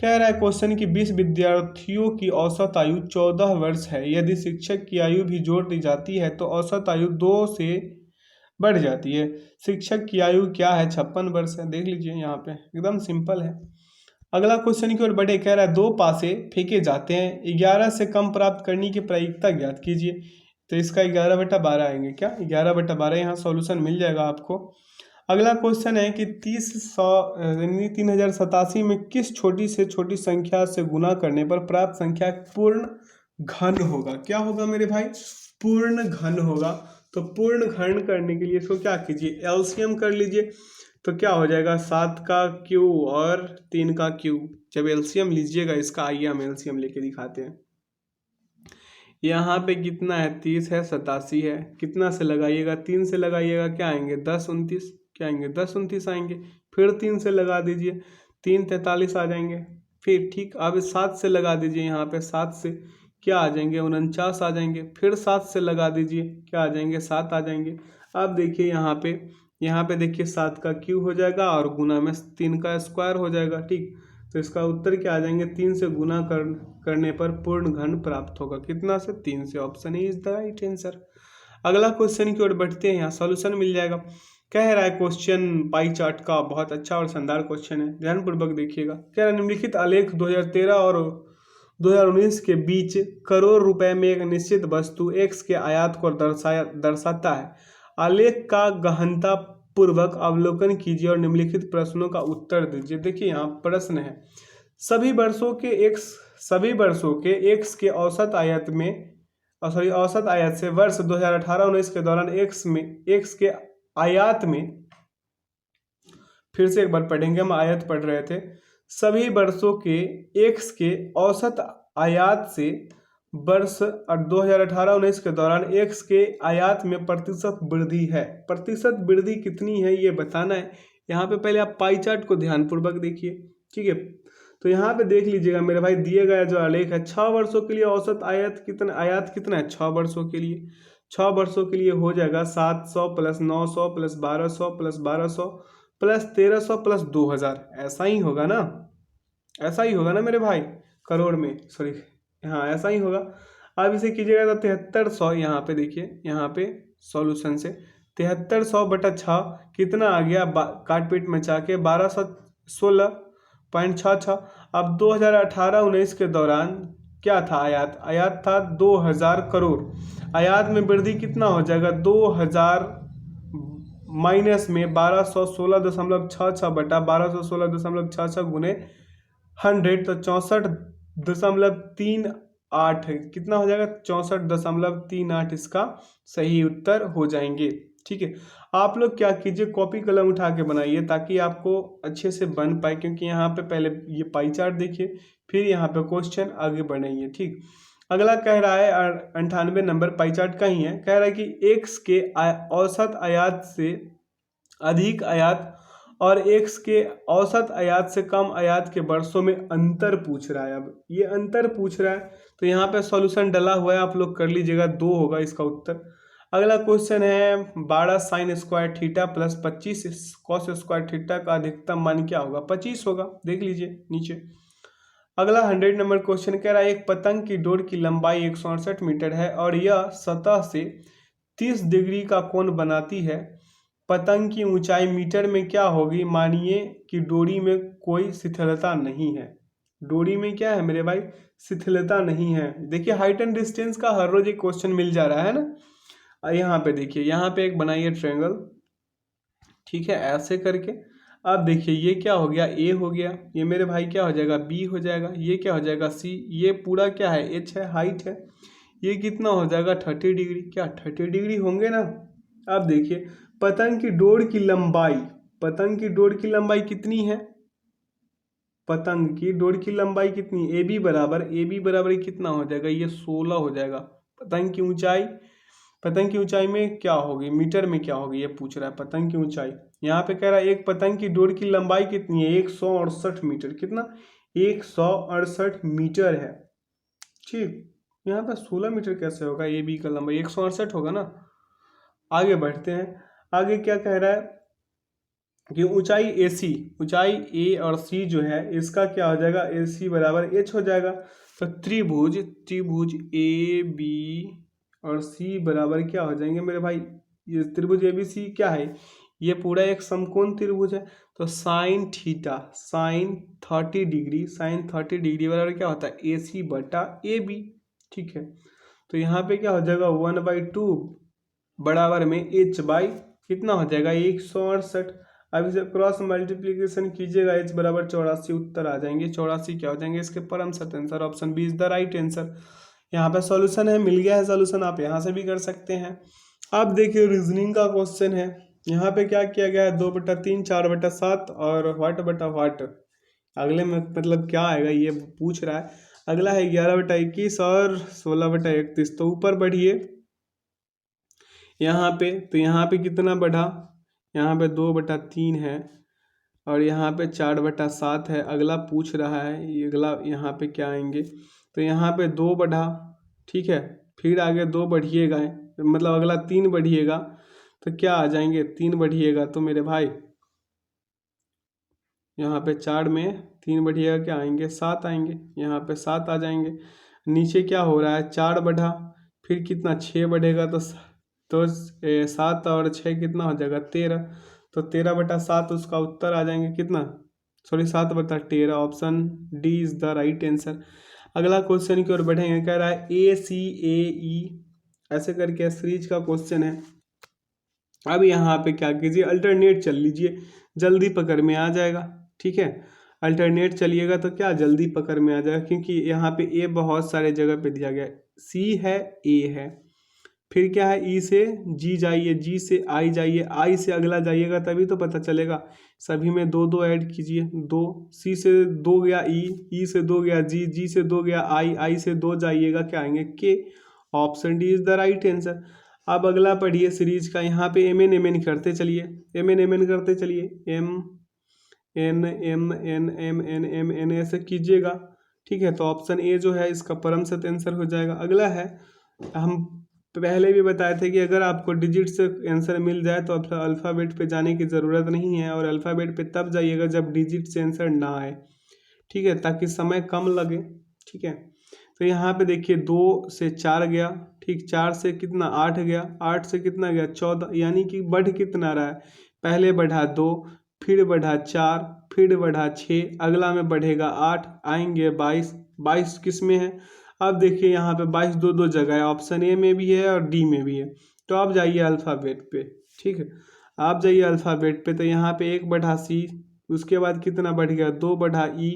कह रहा है क्वेश्चन की 20 विद्यार्थियों की औसत आयु 14 वर्ष है। यदि शिक्षक की आयु भी जोड़ दी जाती है तो औसत आयु 2 से बढ़ जाती है। शिक्षक की आयु क्या है 56 वर्ष है। देख लीजिए यहाँ पे एकदम सिंपल है। अगला क्वेश्चन की ओर बढ़े, कह रहा है 2 पासे फेंके जाते हैं, 11 से कम प्राप्त करने की प्रायिकता ज्ञात कीजिए। तो इसका 11/12 आएंगे क्या 11/12, यहाँ सॉल्यूशन मिल जाएगा आपको। अगला क्वेश्चन है कि 3087 में किस छोटी से छोटी संख्या से गुना करने पर प्राप्त संख्या पूर्ण घन होगा। क्या होगा मेरे भाई पूर्ण घन होगा। तो पूर्ण घन करने के लिए इसको क्या कीजिए एलसीएम कर लीजिए। तो क्या हो जाएगा 7 का क्यू और 3 का क्यू। जब एलसीएम लीजिएगा इसका, आइए हम एलसीएम लेके दिखाते हैं। यहाँ पे कितना है 30 है 87 है, कितना से लगाइएगा 3 से लगाइएगा, क्या आएंगे 10 29, क्या आएंगे 10 29 आएंगे। फिर 3 से लगा दीजिए 3 43 आ जाएंगे। फिर ठीक अब 7 से लगा दीजिए, यहाँ पे 7 से क्या आ जाएंगे 49 आ जाएंगे। फिर 7 से लगा दीजिए, क्या आ जाएंगे 7 आ जाएंगे। अब देखिए यहाँ पे देखिए 7 का क्यू हो जाएगा और गुना में 3 का स्क्वायर हो जाएगा, ठीक। तो इसका उत्तर क्या आ जाएंगे 3 से गुना करने पर पूर्ण घन प्राप्त होगा। कितना से 3 से। Option A is the right answer. अगला क्वेश्चन की ओर बढ़ते हैं, यहाँ सॉल्यूशन मिल जाएगा। कह रहा है क्वेश्चन पाई चार्ट का, बहुत अच्छा और शानदार क्वेश्चन है, ध्यानपूर्वक देखिएगा। कह रहा है निम्नलिखित आलेख 2013 और 2019 के बीच करोड़ रुपए में एक निश्चित वस्तु एक्स के आयात को दर्शाता है। आलेख का गहनता पूर्वक अवलोकन कीजिए और निम्नलिखित प्रश्नों का उत्तर दीजिए। देखिए यहाँ प्रश्न है, सभी वर्षों के एक्स के औसत आयात से वर्ष 2018-19 के दौरान एक्स के आयात में, फिर से एक बार पढ़ेंगे, हम आयत पढ़ रहे थे। सभी वर्षों के एक्स के औसत आयात से वर्ष 2018-19 के दौरान एक्स के आयात में प्रतिशत वृद्धि है। प्रतिशत वृद्धि कितनी है ये बताना है। यहाँ पे पहले आप पाई चार्ट को ध्यानपूर्वक देखिए, ठीक है। तो यहाँ पे देख लीजिएगा मेरे भाई, दिए गया जो आलेख है 6 वर्षों के लिए औसत आयात कितना है 6 वर्षों के लिए। 6 वर्षों के लिए हो जाएगा 700 + 900 + 1200 + 1200 + 1300 + 2000। ऐसा ही होगा ना, ऐसा ही होगा ना मेरे भाई, करोड़ में, सॉरी हाँ ऐसा ही होगा। अब इसे कीजिएगा तो 7300, यहाँ पे देखिए यहाँ पे सॉल्यूशन से 7300/6 कितना आ गया, काट पीट मचा के 1216.66। अब 2018-19 के दौरान क्या था आयात था 2000 करोड़। आयात में वृद्धि कितना हो जाएगा 2000 माइनस में 1216.66/1216.66 गुने 100, तो 64.38 कितना हो जाएगा 64.38 इसका सही उत्तर हो जाएंगे, ठीक है। आप लोग क्या कीजिए कॉपी कलम उठा के बनाइए ताकि आपको अच्छे से बन पाए, क्योंकि यहाँ पे पहले ये पाई चार्ट देखिए फिर यहाँ पे क्वेश्चन आगे बढ़ाइए, ठीक। अगला कह रहा है 98 नंबर पाई चार्ट का ही है। कह रहा है कि एक्स के औसत आयात से अधिक आयात और एक्स के औसत आयात से कम आयात के वर्षों में अंतर पूछ रहा है। अब ये अंतर पूछ रहा है तो यहाँ पे सॉल्यूशन डला हुआ है, आप लोग कर लीजिएगा, 2 होगा इसका उत्तर। अगला क्वेश्चन है 12 sin square theta + 25 cos square theta का अधिकतम मान क्या होगा 25 होगा, देख लीजिए नीचे। अगला 100 नंबर क्वेश्चन कह रहा है एक पतंग की डोर की लंबाई 168 मीटर है और यह सतह से 30 डिग्री का कोण बनाती है। पतंग की ऊंचाई मीटर में क्या होगी। मानिए कि डोरी में कोई शिथिलता नहीं है। डोरी में क्या है मेरे भाई शिथिलता नहीं है। देखिए हाइट एंड डिस्टेंस का हर रोज एक क्वेश्चन मिल जा रहा है ना। यहाँ पे देखिए यहाँ पे एक बनाइए ट्रायंगल, ठीक है ऐसे करके। अब देखिए ये क्या हो गया ए हो गया, ये मेरे भाई क्या हो जाएगा बी हो जाएगा, ये क्या हो जाएगा सी, ये पूरा क्या है एच है हाइट है, ये कितना हो जाएगा 30 डिग्री, क्या 30 डिग्री होंगे ना। अब देखिए पतंग की डोर की लंबाई, पतंग की डोर की लंबाई कितनी है, पतंग की डोर की लंबाई कितनी, ए बी बराबर कितना हो जाएगा ये 16 हो जाएगा। पतंग की ऊंचाई पतंग की ऊंचाई में क्या होगी, मीटर में क्या होगी, ये पूछ रहा है पतंग की ऊंचाई। यहाँ पे कह रहा है एक पतंग की डोर की लंबाई कितनी है, 168 मीटर। कितना, 168 मीटर है। ठीक, यहाँ पे 16 मीटर कैसे होगा, ये बी का लंबाई 168 होगा ना। आगे बढ़ते हैं, आगे क्या कह रहा है कि ऊंचाई ए सी, ऊंचाई ए और सी जो है इसका क्या हो जाएगा, ए सी बराबर एच हो जाएगा। तो त्रिभुज त्रिभुज ए बी और सी बराबर क्या हो जाएंगे मेरे भाई, ये त्रिभुज ए बी सी क्या है, ये पूरा एक समकोण त्रिभुज है। तो sine theta sine 30 degree, sine 30 degree बराबर क्या होता है, ए सी बटा ए बी। ठीक है, तो यहाँ पे क्या हो जाएगा 1/2 बराबर में एच बाई कितना हो जाएगा 168। अब इसे क्रॉस मल्टीप्लीकेशन कीजिएगा, एच बराबर 84 उत्तर आ जाएंगे। 84 क्या हो जाएंगे इसके परम सत answer, option B is the right answer. यहाँ पे सॉल्यूशन है, मिल गया है सॉल्यूशन, आप यहाँ से भी कर सकते हैं। अब देखिए रीजनिंग का क्वेश्चन है, यहाँ पे क्या किया गया है 2/3 4/7 और व्हाट बटा व्हाट। अगले में मतलब क्या आएगा ये पूछ रहा है। अगला है 11/21 और 16/31। तो ऊपर बढ़िए यहाँ पे, तो यहाँ पे कितना बढ़ा, यहाँ पे 2/3 है और यहाँ पे 4/7 है। अगला पूछ रहा है ये, अगला यहाँ पे क्या आएंगे, तो यहाँ पे 2 बढ़ा। ठीक है, फिर आगे 2 बढ़िएगा, मतलब अगला 3 बढ़िएगा, तो क्या आ जाएंगे 3 बढ़िएगा तो मेरे भाई यहाँ पे 4 में 3 बढ़िएगा क्या आएंगे 7 आएंगे, यहाँ पे 7 आ जाएंगे। नीचे क्या हो रहा है 4 बढ़ा, फिर कितना 6 बढ़ेगा, तो 7 और 6 कितना हो जाएगा 13। तो 13/7 उसका उत्तर आ जाएंगे कितना, sorry 7/13, option D is the right answer. अगला क्वेश्चन की ओर बढ़ेंगे, कह रहा है ए सी ए ई ऐसे करके सीरीज का क्वेश्चन है। अब यहाँ पे क्या कीजिए, अल्टरनेट चल लीजिए, जल्दी पकड़ में आ जाएगा। ठीक है, अल्टरनेट चलिएगा तो क्या जल्दी पकड़ में आ जाएगा, क्योंकि यहाँ पे ए बहुत सारे जगह पे दिया गया है, सी है ए है, फिर क्या है ई से जी जाइए, जी से आई जाइए, आई से अगला जाइएगा तभी तो पता चलेगा। सभी में 2 2 ऐड कीजिए, 2, सी से 2 गया ई से 2 गया जी, जी से 2 गया आई से 2 जाइएगा क्या आएंगे के, option D is the right answer. अब अगला पढ़िए सीरीज का, यहाँ पे एम एन करते चलिए, एम एन करते चलिए, M N M N M N M N ऐसे कीजिएगा। ठीक है, तो ऑप्शन ए जो है इसका परम सत आंसर हो जाएगा। अगला है, हम पहले भी बताए थे कि अगर आपको डिजिट से आंसर मिल जाए तो अल्फ़ाबेट पे जाने की ज़रूरत नहीं है, और अल्फ़ाबेट पे तब जाइएगा जब डिजिट से आंसर ना आए। ठीक है, ताकि समय कम लगे। ठीक है, तो यहाँ पे देखिए 2 से 4 गया, ठीक 4 से कितना 8 गया, 8 से कितना गया 14, यानी कि बढ़ कितना रहा है, पहले बढ़ा 2, फिर बढ़ा 4, फिर बढ़ा 6, अगला में बढ़ेगा 8, आएंगे 22। 22 किस में है, अब देखिए यहाँ पे 22 दो दो जगह है, ऑप्शन ए में भी है और डी में भी है। तो आप जाइए अल्फ़ाबेट पे। ठीक है, आप जाइए अल्फ़ाबेट पे, तो यहाँ पे 1 बढ़ा सी, उसके बाद कितना बढ़ गया 2 बढ़ा ई,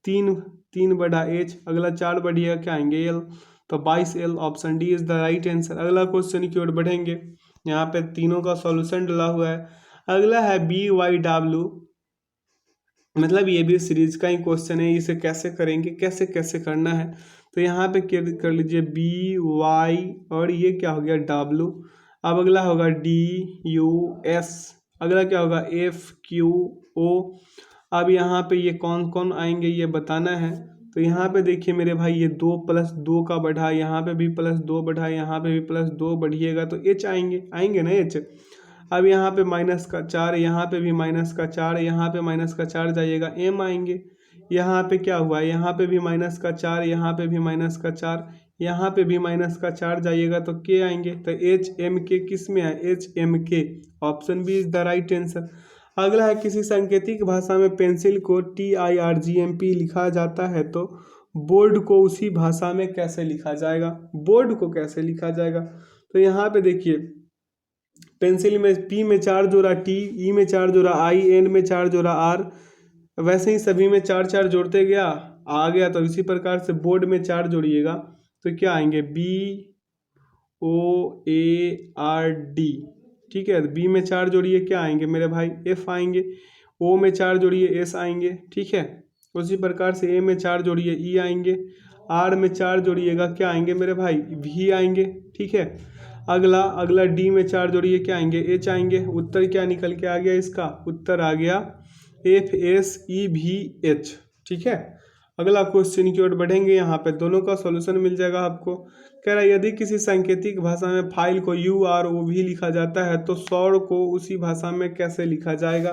3 बढ़ा एच, अगला 4 बढ़िएगा क्या आएंगे एल, तो 22 L, option D is the right answer. अगला क्वेश्चन की ओर बढ़ेंगे, यहाँ पे तीनों का सॉल्यूशन डला हुआ है। अगला है बी वाई डब्ल्यू, मतलब ये भी सीरीज का ही क्वेश्चन है, इसे कैसे करेंगे, कैसे कैसे करना है। तो यहाँ पे कर लीजिए बी वाई और ये क्या हो गया डब्ल्यू। अब अगला होगा डी यू एस, अगला क्या होगा एफ क्यू ओ। अब यहाँ पे ये कौन कौन आएंगे ये बताना है। तो यहाँ पे देखिए मेरे भाई ये 2 + 2 का बढ़ा, यहाँ पे भी +2 बढ़ा, यहाँ पे भी +2 बढ़िएगा तो एच आएंगे ना एच। अब यहाँ पे -4, यहाँ पे भी -4, यहाँ पे -4 जाइएगा एम आएंगे। यहाँ पे क्या हुआ, यहाँ पे भी -4, यहाँ पे भी -4, यहाँ पे भी -4 जाइएगा तो के आएंगे। तो एच एम के किस में है, एच एम के, option B is the right answer. अगला है किसी सांकेतिक भाषा में पेंसिल को TIRGMP लिखा जाता है तो बोर्ड को उसी भाषा में कैसे लिखा जाएगा, बोर्ड को कैसे लिखा जाएगा। तो यहाँ पे देखिए पेंसिल में P में 4 जोड़ा T, E में 4 जोड़ा I, N में 4 जोड़ा R, वैसे ही सभी में 4 4 जोड़ते गया आ गया। तो इसी प्रकार से बोर्ड में 4 जोड़िएगा तो क्या आएंगे BOARD। ठीक है, बी में 4 जोड़िए क्या आएंगे मेरे भाई F आएंगे, O में 4 जोड़िए S आएंगे। ठीक है, उसी प्रकार से A में 4 जोड़िए E आएंगे, R में 4 जोड़िएगा क्या आएंगे मेरे भाई V आएंगे। ठीक है, अगला अगला डी में 4 जोड़िए, क्या आएंगे, एच आएंगे। उत्तर क्या निकल के आ गया इसका, उत्तर आ गया FSEVH। ठीक है, अगला क्वेश्चन की ओर बढ़ेंगे। यहाँ पे दोनों का सॉल्यूशन मिल जाएगा आपको। कह रहा है यदि किसी सांकेतिक भाषा में फाइल को UROV लिखा जाता है तो सौर को उसी भाषा में कैसे लिखा जाएगा।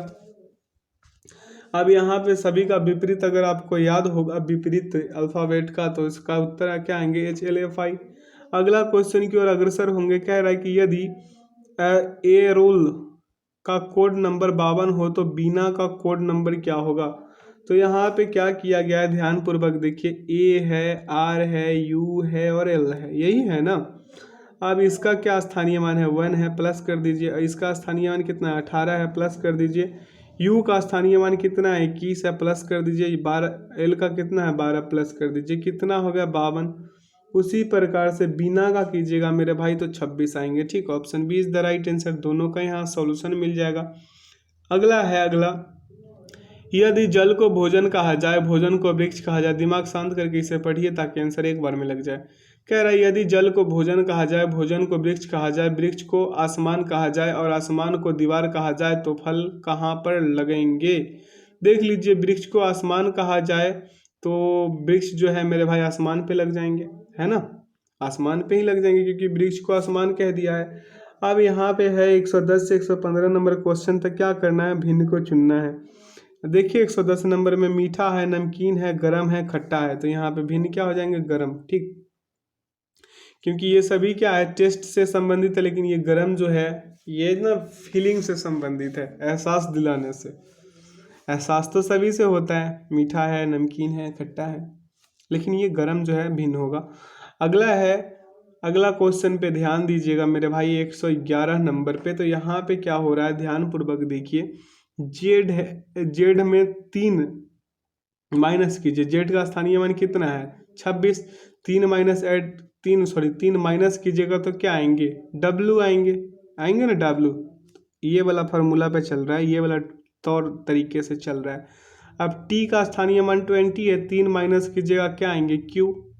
अब यहाँ पे सभी का विपरीत अगर आपको याद होगा, विपरीत अल्फाबेट का, तो इसका उत्तर क्या आएंगे, HLFI। अगला क्वेश्चन की ओर अग्रसर होंगे। कह रहा है कि यदि ए रोल का कोड नंबर 52 हो तो बीना का कोड नंबर क्या होगा। तो यहाँ पे क्या किया गया है, ध्यान पूर्वक देखिए, ए है, आर है, यू है और एल है, यही है ना। अब इसका क्या स्थानीय मान है, 1 है, प्लस कर दीजिए। इसका स्थानीय मान कितना है, 18 है, प्लस कर दीजिए। यू का स्थानीय मान कितना है, 21 है, प्लस कर दीजिए। 12, एल का कितना है, 12, प्लस कर दीजिए। कितना हो गया, 52। उसी प्रकार से बिना का कीजिएगा मेरे भाई तो 26 आएंगे। ठीक, option B is the right answer. दोनों का यहाँ सॉल्यूशन मिल जाएगा। अगला है, अगला, यदि जल को भोजन कहा जाए, भोजन को वृक्ष कहा जाए। दिमाग शांत करके इसे पढ़िए ताकि आंसर एक बार में लग जाए। कह रहा है यदि जल को भोजन कहा जाए, भोजन को वृक्ष कहा जाए, वृक्ष को आसमान कहा जाए और आसमान को दीवार कहा जाए तो फल कहाँ पर लगेंगे। देख लीजिए, वृक्ष को आसमान कहा जाए तो वृक्ष जो है मेरे भाई आसमान पे लग जाएंगे, है ना, आसमान पे ही लग जाएंगे क्योंकि वृक्ष को आसमान कह दिया है। अब यहाँ पे है 110 से 115 नंबर क्वेश्चन तक क्या करना है, भिन्न को चुनना है। देखिए 110 नंबर में मीठा है, नमकीन है, गरम है, खट्टा है, तो यहाँ पे भिन्न क्या हो जाएंगे, गरम। ठीक, क्योंकि ये सभी क्या है, टेस्ट से संबंधित है, लेकिन ये गरम जो है ये ना फीलिंग से संबंधित है, एहसास दिलाने से। एहसास तो सभी से होता है, मीठा है, नमकीन है, खट्टा है, लेकिन ये गरम जो है भिन्न होगा। अगला है, अगला क्वेश्चन पे ध्यान दीजिएगा मेरे भाई 111 नंबर पे। तो यहाँ पे क्या हो रहा है, ध्यान पूर्वक देखिए। जेड है, जेड में 3 माइनस कीजिए। जेड का स्थानीय मान कितना है, 26। 3 माइनस 8, 3 माइनस कीजिएगा तो क्या आएंगे, डब्लू आएंगे, आएंगे ना डब्लू। ये वाला फार्मूला पे चल रहा है, ये वाला तौर तरीके से चल रहा है। अब टी का स्थानीय मान 20 है, 3 माइनस कीजिएगा क्या आएंगे, क्यू।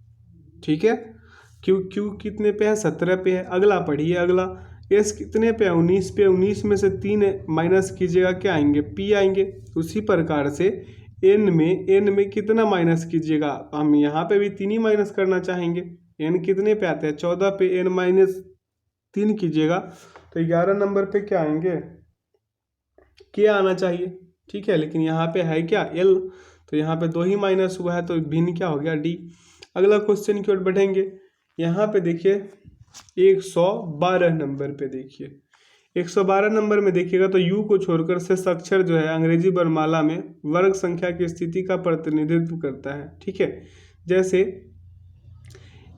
ठीक है, क्यू क्यू कितने पे है, 17 पे है। अगला पढ़िए, अगला एस कितने पे है, 19 पे। 19 में से 3 माइनस कीजिएगा क्या आएंगे, पी आएंगे। उसी प्रकार से एन में कितना माइनस कीजिएगा, हम यहाँ पे भी 3 ही माइनस करना चाहेंगे। एन कितने पे आते हैं, 14 पे, एन माइनस 3 कीजिएगा तो 11 नंबर पे क्या आएंगे, क्या आना चाहिए। ठीक है, लेकिन यहाँ पे है क्या, एल, तो यहाँ पे 2 ही माइनस हुआ है तो भिन्न क्या हो गया, डी। अगला क्वेश्चन की ओर बढ़ेंगे। यहाँ पे देखिए 112 नंबर पे देखिए, 112 नंबर में देखिएगा तो यू को छोड़कर शेष अक्षर जो है अंग्रेजी वर्णमाला में वर्ग संख्या की स्थिति का प्रतिनिधित्व करता है। ठीक है, जैसे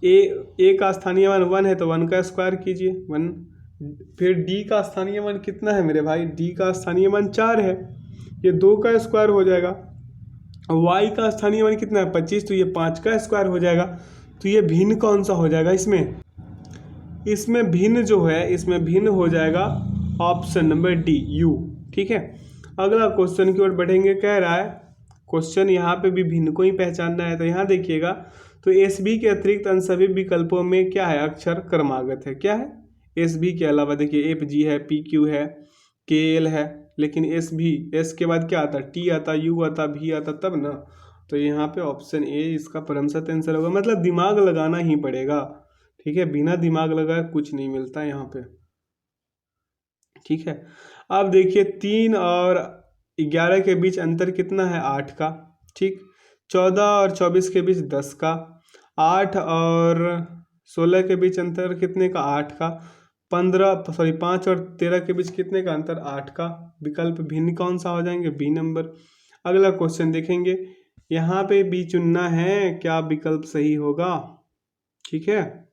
ए का स्थानीय मान 1 है तो 1 का स्क्वायर कीजिए, 1। फिर डी का स्थानीय मान कितना है मेरे भाई, डी का स्थानीय मान 4 है, ये 2 का स्क्वायर हो जाएगा। वाई का स्थानीय मान कितना है, 25, तो ये 5 का स्क्वायर हो जाएगा। तो ये भिन्न कौन सा हो जाएगा, इसमें भिन्न जो है, इसमें भिन्न हो जाएगा ऑप्शन नंबर डी, यू। ठीक है, अगला क्वेश्चन की ओर बढ़ेंगे। कह रहा है क्वेश्चन यहाँ पे भी भिन्न को ही पहचानना है, तो यहाँ देखिएगा तो एस बी के अतिरिक्त अन्य सभी विकल्पों में क्या है, अक्षर क्रमागत है। क्या है, एस बी के अलावा देखिए एफ जी है, पी क्यू है, के एल है, लेकिन एस भी, एस के बाद क्या आता, टी आता, यू आता, भी आता, तब ना। तो यहाँ पे ऑप्शन ए इसका परमसत आंसर होगा, मतलब दिमाग लगाना ही पड़ेगा। ठीक है, बिना दिमाग लगाए कुछ नहीं मिलता यहाँ पे। ठीक है, अब देखिए 3 और 11 के बीच अंतर कितना है, 8 का। ठीक, 14 और 24 के बीच 10 का। 8 और 16 के बीच अंतर कितने का, 8 का। 5 और 13 के बीच कितने का अंतर, 8 का। विकल्प भिन्न कौन सा हो जाएंगे, बी नंबर। अगला क्वेश्चन देखेंगे, यहाँ पे बी चुनना है, क्या विकल्प सही होगा। ठीक है,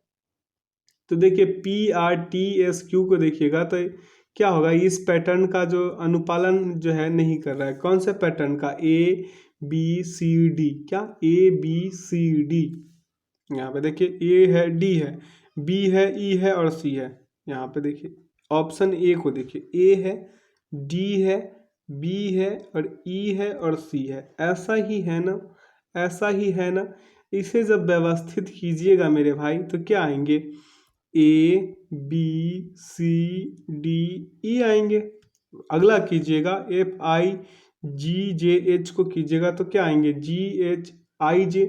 तो देखिए P R T S Q को देखिएगा तो क्या होगा, इस पैटर्न का जो अनुपालन जो है नहीं कर रहा है। कौन से पैटर्न का, ए बी सी डी, क्या ए बी सी डी। यहाँ पे देखिए ए है, डी है, बी है, ई है और सी है। यहाँ पे देखिए ऑप्शन ए को देखिए, ए है, डी है, बी है और ई है और सी है। ऐसा ही है ना, ऐसा ही है ना। इसे जब व्यवस्थित कीजिएगा मेरे भाई तो क्या आएंगे, A B C D E आएंगे। अगला कीजिएगा FIGJH को कीजिएगा तो क्या आएंगे GHIJ।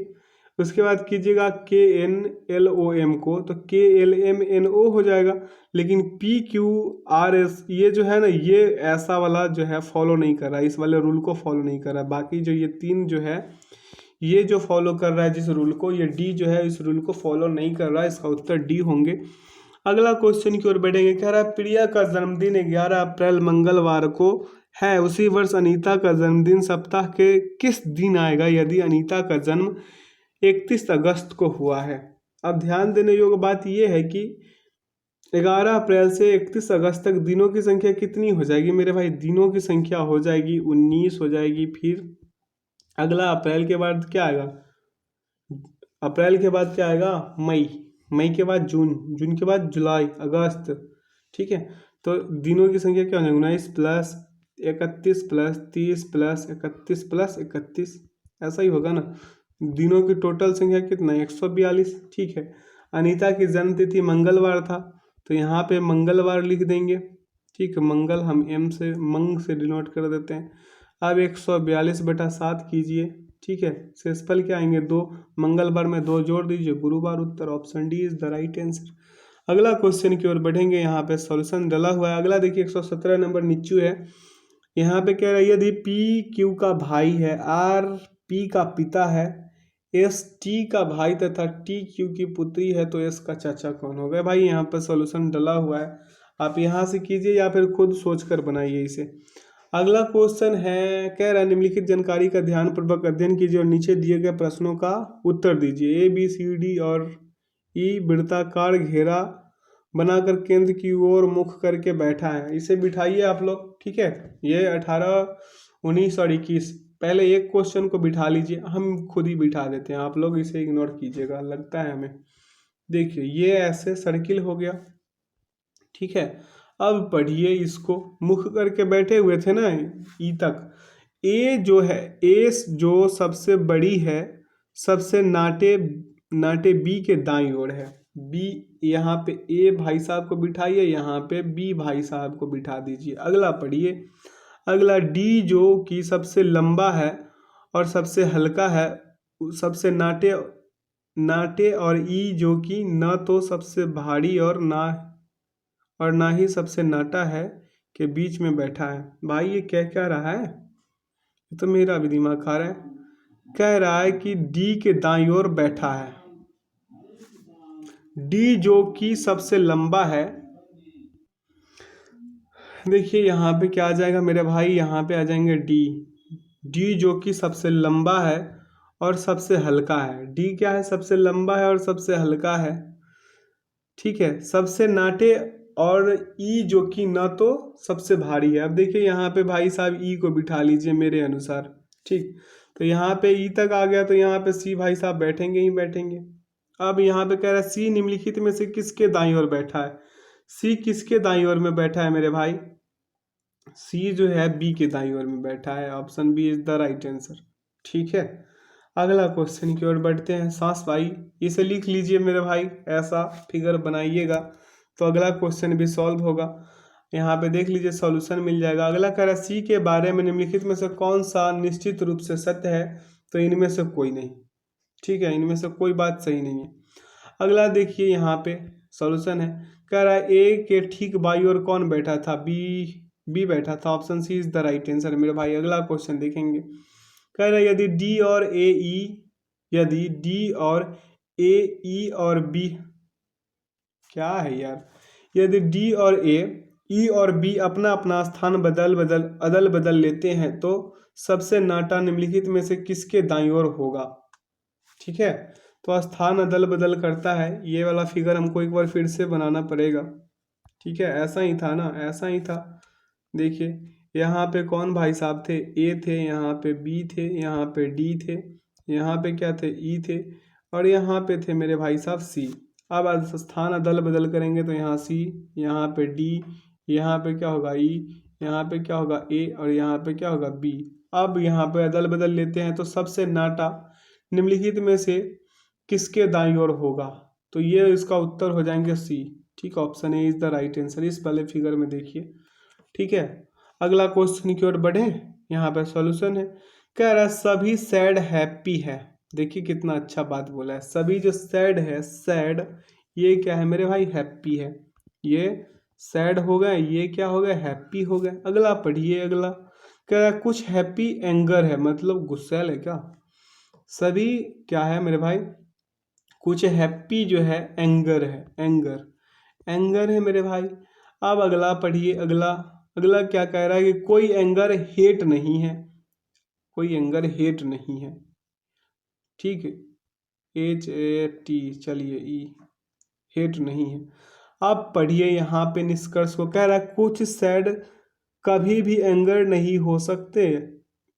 उसके बाद कीजिएगा KNLOM को तो KLMNO हो जाएगा। लेकिन PQRS ये जो है ना, ये ऐसा वाला जो है फॉलो नहीं कर रहा है, इस वाले रूल को फॉलो नहीं कर रहा है। बाकी जो ये तीन जो है, ये जो फॉलो कर रहा है जिस रूल को, ये डी जो है इस रूल को फॉलो नहीं कर रहा है। इसका उत्तर डी होंगे। अगला क्वेश्चन की ओर बढ़ेंगे। कह रहा है प्रिया का जन्मदिन 11 अप्रैल मंगलवार को है, उसी वर्ष अनीता का जन्मदिन सप्ताह के किस दिन आएगा यदि अनीता का जन्म 31 अगस्त को हुआ है। अब ध्यान देने योग्य बात यह है कि 11 अप्रैल से 31 अगस्त तक दिनों की संख्या कितनी हो जाएगी मेरे भाई? दिनों की संख्या हो जाएगी 19 हो जाएगी। फिर अगला अप्रैल के बाद क्या आएगा? अप्रैल के बाद क्या आएगा? मई। मई के बाद जून। जून के बाद जुलाई, अगस्त। ठीक है, तो दिनों की संख्या क्या हो जाएगी? 19 प्लस 31 प्लस 30 प्लस 31 प्लस 31, ऐसा ही होगा ना। दिनों की टोटल संख्या कितना है? 142। ठीक है, अनीता की जन्म तिथि मंगलवार था तो यहाँ पे मंगलवार लिख देंगे। ठीक है, मंगल हम एम से मंग से डिनोट कर देते हैं। अब 142/7 कीजिए। ठीक है, शेषफल क्या आएंगे? 2। मंगलवार में 2 जोड़ दीजिए, गुरुवार। उत्तर option D is the right answer. अगला क्वेश्चन की ओर बढ़ेंगे। यहाँ पे सॉल्यूशन डला हुआ है। अगला देखिए 117 नंबर नीचू है। यहाँ पे कह रहा है यदि P Q का भाई है, R P का पिता है, S T का भाई तथा T Q की पुत्री है तो S का चाचा कौन होगा? भाई यहाँ पर सॉल्यूशन डला हुआ है, आप यहाँ से कीजिए या फिर खुद सोचकर बनाइए इसे। अगला क्वेश्चन है, कह रहा है निम्नलिखित जानकारी का ध्यानपूर्वक अध्ययन कीजिए और नीचे दिए गए प्रश्नों का उत्तर दीजिए। ABCD और E वृत्ताकार घेरा बनाकर केंद्र की ओर मुख करके बैठा है, इसे बिठाइए आप लोग। ठीक है, ये 18, 19 और 21, पहले एक क्वेश्चन को बिठा लीजिए, हम खुद ही बिठा देते हैं, आप लोग इसे इग्नोर कीजिएगा, लगता है हमें। देखिए ये ऐसे सर्किल हो गया। ठीक है, अब पढ़िए इसको। मुख करके बैठे हुए थे ना ई तक। ए जो है, ए जो सबसे बड़ी है, सबसे नाटे नाटे बी के दाईं ओर है। बी, यहाँ पे ए भाई साहब को बिठाइए, यहाँ पे बी भाई साहब को बिठा दीजिए। अगला पढ़िए। अगला डी जो कि सबसे लंबा है और सबसे हल्का है, सबसे नाटे नाटे, और ई जो कि न तो सबसे भारी और ना ही सबसे नाटा है के बीच में बैठा है। भाई ये क्या रहा है? ये तो मेरा भी दिमाग खा रहा है। कह रहा है कि डी के दाईं ओर बैठा है। डी जो कि सबसे लंबा है, देखिए यहाँ पे क्या आ जाएगा मेरे भाई? यहाँ पे आ जाएंगे डी जो कि सबसे लंबा है और सबसे हल्का है। डी क्या है? सबसे लंबा है और सबसे हल्का है। ठीक है, सबसे नाटे, और ई जो कि न तो सबसे भारी है। अब देखिए यहाँ पे भाई साहब ई को बिठा लीजिए मेरे अनुसार। ठीक, तो यहाँ पे ई तक आ गया तो यहाँ पे सी भाई साहब बैठेंगे ही बैठेंगे। अब यहाँ पे कह रहा है सी निम्नलिखित में से किसके दाईं ओर बैठा है? सी किसके दाईं ओर में बैठा है मेरे भाई? सी जो है बी के दाईं ओर में बैठा है। Option B is the right answer. ठीक है, अगला क्वेश्चन की ओर बढ़ते हैं। सांस भाई इसे लिख लीजिए मेरे भाई, ऐसा फिगर बनाइएगा तो अगला क्वेश्चन भी सॉल्व होगा। यहाँ पे देख लीजिए सॉल्यूशन मिल जाएगा। अगला कह रहा है सी के बारे में निम्नलिखित में से कौन सा निश्चित रूप से सत्य है? तो इनमें से कोई नहीं। ठीक है, इनमें से कोई बात सही नहीं है। अगला देखिए यहाँ पे सॉल्यूशन है। कह रहा है ए के ठीक बाई ओर कौन बैठा था? बी बैठा था। Option C is the right answer मेरे भाई। अगला क्वेश्चन देखेंगे। कह रहा है यदि डी और ए ई और बी, क्या है यार? यदि डी और ई और बी अपना अपना स्थान अदल बदल लेते हैं तो सबसे नाटा निम्नलिखित में से किसके दाईं ओर होगा? ठीक है, तो स्थान अदल बदल करता है। ये वाला फिगर हमको एक बार फिर से बनाना पड़ेगा। ठीक है, ऐसा ही था ना, ऐसा ही था। देखिए यहाँ पे कौन भाई साहब थे? ए थे, यहाँ पे बी थे, यहाँ पे डी थे, यहाँ पे क्या थे? ई थे, और यहाँ पे थे मेरे भाई साहब सी। अब स्थान अदल बदल करेंगे तो यहाँ सी, यहाँ पे डी, यहाँ पे क्या होगा? ई, यहाँ पे क्या होगा? ए, और यहाँ पे क्या होगा? बी। अब यहाँ पे अदल बदल लेते हैं तो सबसे नाटा निम्नलिखित में से किसके दाईं ओर होगा? तो ये इसका उत्तर हो जाएंगे सी। ठीक है, option A is the right answer. इस वाले फिगर में देखिए। ठीक है, अगला क्वेश्चन की ओर बढ़े। यहाँ पे सॉल्यूशन है, कह रहा है सभी सैड हैप्पी है। देखिए कितना अच्छा बात बोला है, सभी जो सैड है, सैड ये क्या है मेरे भाई, हैप्पी है। ये सैड हो गए, ये क्या हो गए, हैप्पी हो गए। अगला पढ़िए, अगला कह रहा है कुछ हैप्पी एंगर है, मतलब गुस्सैल है क्या। सभी क्या है मेरे भाई, कुछ हैप्पी जो है एंगर है, एंगर एंगर है मेरे भाई। अब अगला पढ़िए, अगला अगला क्या कह रहा है कि कोई एंगर हेट नहीं है, कोई एंगर हेट नहीं है। ठीक है, एच ए टी, चलिए ई, हेट नहीं है। आप पढ़िए यहाँ पे निष्कर्ष को, कह रहा है कुछ सैड कभी भी एंगर नहीं हो सकते।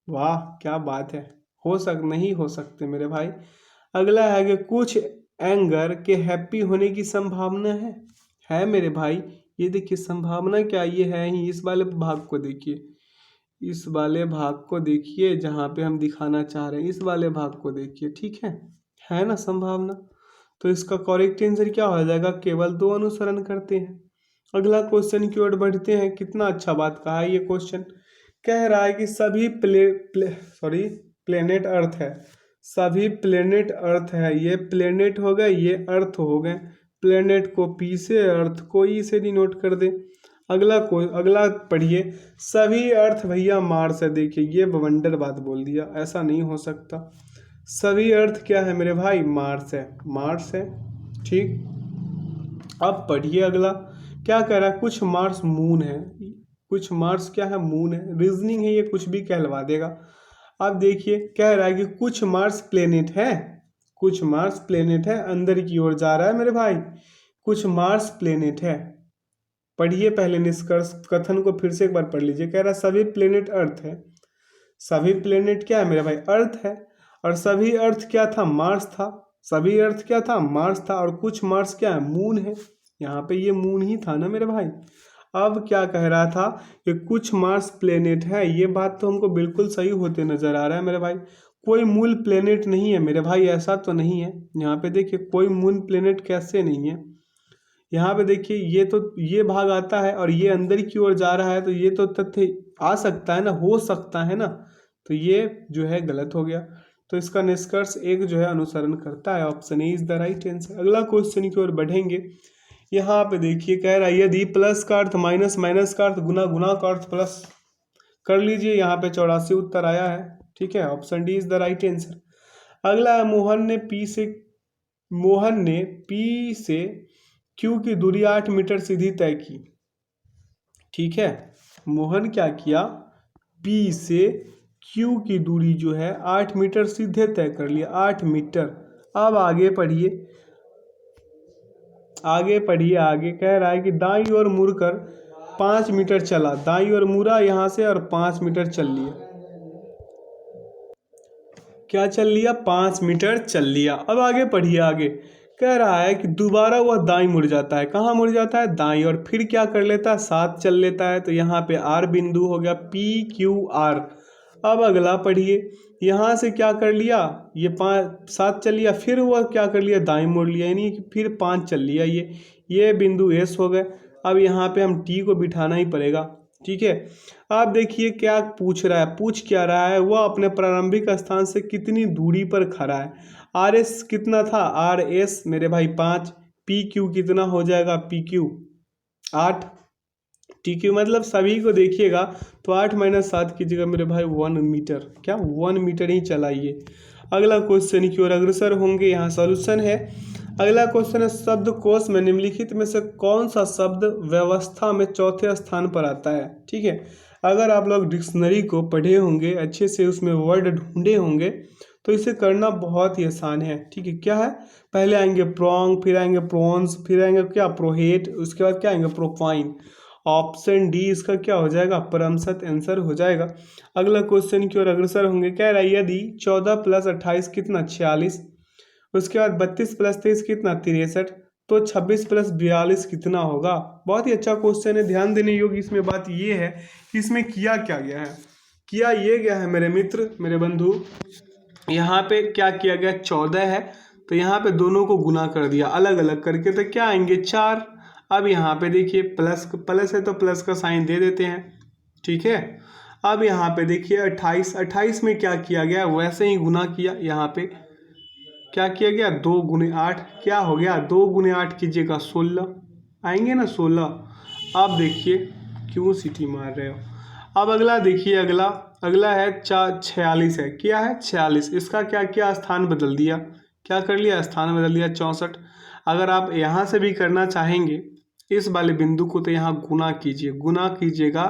वाह क्या बात है, नहीं हो सकते मेरे भाई। अगला है कि कुछ एंगर के हैप्पी होने की संभावना है मेरे भाई। ये देखिए संभावना क्या, ये है ही। इस वाले भाग को देखिए, इस वाले भाग को देखिए जहाँ पे हम दिखाना चाह रहे हैं, इस वाले भाग को देखिए। ठीक है ना संभावना। तो इसका करेक्ट आंसर क्या हो जाएगा, केवल दो अनुसरण करते हैं। अगला क्वेश्चन की ओर बढ़ते हैं। कितना अच्छा बात कहा है ये क्वेश्चन। कह रहा है कि सभी प्लेनेट अर्थ है, सभी प्लेनेट अर्थ है। ये प्लेनेट हो गए, ये अर्थ हो गए। प्लेनेट को पी से, अर्थ को ई से डिनोट कर दे। अगला पढ़िए, सभी अर्थ भैया मार्स है। देखिए ये बवंडर बात बोल दिया, ऐसा नहीं हो सकता। सभी अर्थ क्या है मेरे भाई, मार्स है, मार्स है। ठीक, अब पढ़िए अगला क्या कह रहा है, कुछ मार्स मून है, कुछ मार्स क्या है, मून है। रीजनिंग है ये, कुछ भी कहलवा देगा। अब देखिए कह रहा है कि कुछ मार्स प्लेनेट है, कुछ मार्स प्लेनेट है, अंदर की ओर जा रहा है मेरे भाई। कुछ मार्स प्लेनेट है। पढ़िए पहले निष्कर्ष कथन को फिर से एक बार पढ़ लीजिए। कह रहा है सभी प्लेनेट अर्थ है, सभी प्लेनेट क्या है मेरे भाई, अर्थ है। और सभी अर्थ क्या था, मार्स था। सभी अर्थ क्या था, मार्स था। और कुछ मार्स क्या है, मून है। यहाँ पे ये मून ही था ना मेरे भाई। अब क्या कह रहा था कि कुछ मार्स प्लेनेट है, ये बात तो हमको बिल्कुल सही होते नजर आ रहा है मेरे भाई। कोई मून प्लेनेट नहीं है मेरे भाई, ऐसा तो नहीं है। यहाँ पे देखिए कोई मून प्लेनेट कैसे नहीं है। यहाँ पे देखिए ये तो ये भाग आता है और ये अंदर की ओर जा रहा है, तो ये तो तथ्य आ सकता है ना, हो सकता है ना। तो ये जो है गलत हो गया। तो इसका निष्कर्ष एक जो है अनुसरण करता है, option A is the right answer. अगला क्वेश्चन की ओर बढ़ेंगे। यहाँ पे देखिए कह रहा है यदि प्लस का अर्थ माइनस, माइनस का अर्थ गुना, गुना का अर्थ प्लस कर लीजिए। यहाँ पे 84 उत्तर आया है। ठीक है, option D is the right answer. अगला है मोहन ने पी से क्यू की दूरी 8 मीटर सीधी तय की। ठीक है, मोहन क्या किया, पी से क्यू की दूरी जो है 8 मीटर सीधे तय कर लिया, 8 मीटर। अब आगे पढ़िए, आगे कह रहा है कि दाईं ओर मुड़कर 5 मीटर चला। दाईं ओर मुड़ा यहाँ से और 5 मीटर चल लिया। क्या चल लिया, 5 मीटर चल लिया। अब आगे पढ़िए, आगे कह रहा है कि दोबारा वह दाईं मुड़ जाता है। कहाँ मुड़ जाता है, दाईं। और फिर क्या कर लेता है, 7 चल लेता है। तो यहाँ पे आर बिंदु हो गया, पी क्यू आर। अब अगला पढ़िए, यहाँ से क्या कर लिया, ये 7 चल लिया, फिर वह क्या कर लिया, दाईं मोड़ लिया, यानी कि फिर 5 चल लिया। ये बिंदु एस हो गए। अब यहाँ पे हम टी को बिठाना ही पड़ेगा। ठीक है, आप देखिए क्या पूछ रहा है, पूछ क्या रहा है, वह अपने प्रारंभिक स्थान से कितनी दूरी पर खड़ा है। आर एस कितना था, आर एस मेरे भाई 5, पी क्यू कितना हो जाएगा, पी क्यू 8, टी क्यू मतलब सभी को देखिएगा तो 8 - 7 की जगह मेरे भाई 1 मीटर, क्या 1 मीटर ही चलाइए। अगला क्वेश्चन की ओर अग्रसर होंगे। यहाँ सॉल्यूशन है। अगला क्वेश्चन है शब्दकोश में निम्नलिखित में से कौन सा शब्द व्यवस्था में चौथे स्थान पर आता है। ठीक है, अगर आप लोग डिक्शनरी को पढ़े होंगे अच्छे से, उसमें वर्ड ढूंढे होंगे, तो इसे करना बहुत ही आसान है। ठीक है, क्या है, पहले आएंगे प्रोंग, फिर आएंगे प्रोन्स, फिर आएंगे क्या, प्रोहेट, उसके बाद क्या आएंगे, प्रोफाइन। ऑप्शन डी इसका क्या हो जाएगा, परमसत आंसर हो जाएगा। अगला क्वेश्चन की ओर अग्रसर होंगे। कह रहा है यदि 14 + 28 कितना, 46। उसके बाद 32 + 23 कितना, 63। तो 26 + 42 कितना होगा। बहुत ही अच्छा क्वेश्चन है, ध्यान देने योग्य। इसमें बात ये है कि इसमें किया क्या गया है, किया ये गया है मेरे मित्र, मेरे बंधु, यहाँ पे क्या किया गया, 14 है तो यहाँ पे दोनों को गुना कर दिया अलग अलग करके, तो क्या आएंगे 4। अब यहाँ पे देखिए प्लस प्लस है तो प्लस का साइन दे देते हैं, ठीक है। अब यहाँ पे देखिए 28, 28 में क्या किया गया, वैसे ही गुना किया। यहाँ पे क्या किया गया, 2 गुने 8, क्या हो गया 2 गुने 8 कीजिएगा 16, आएंगे ना 16। अब देखिए क्यों सीटी मार रहे हो। अब अगला देखिए, अगला है 46 है, क्या है 46, इसका क्या किया, स्थान बदल दिया। क्या कर लिया, स्थान बदल दिया 64। अगर आप यहाँ से भी करना चाहेंगे इस वाले बिंदु को, तो यहाँ गुना कीजिए, गुना कीजिएगा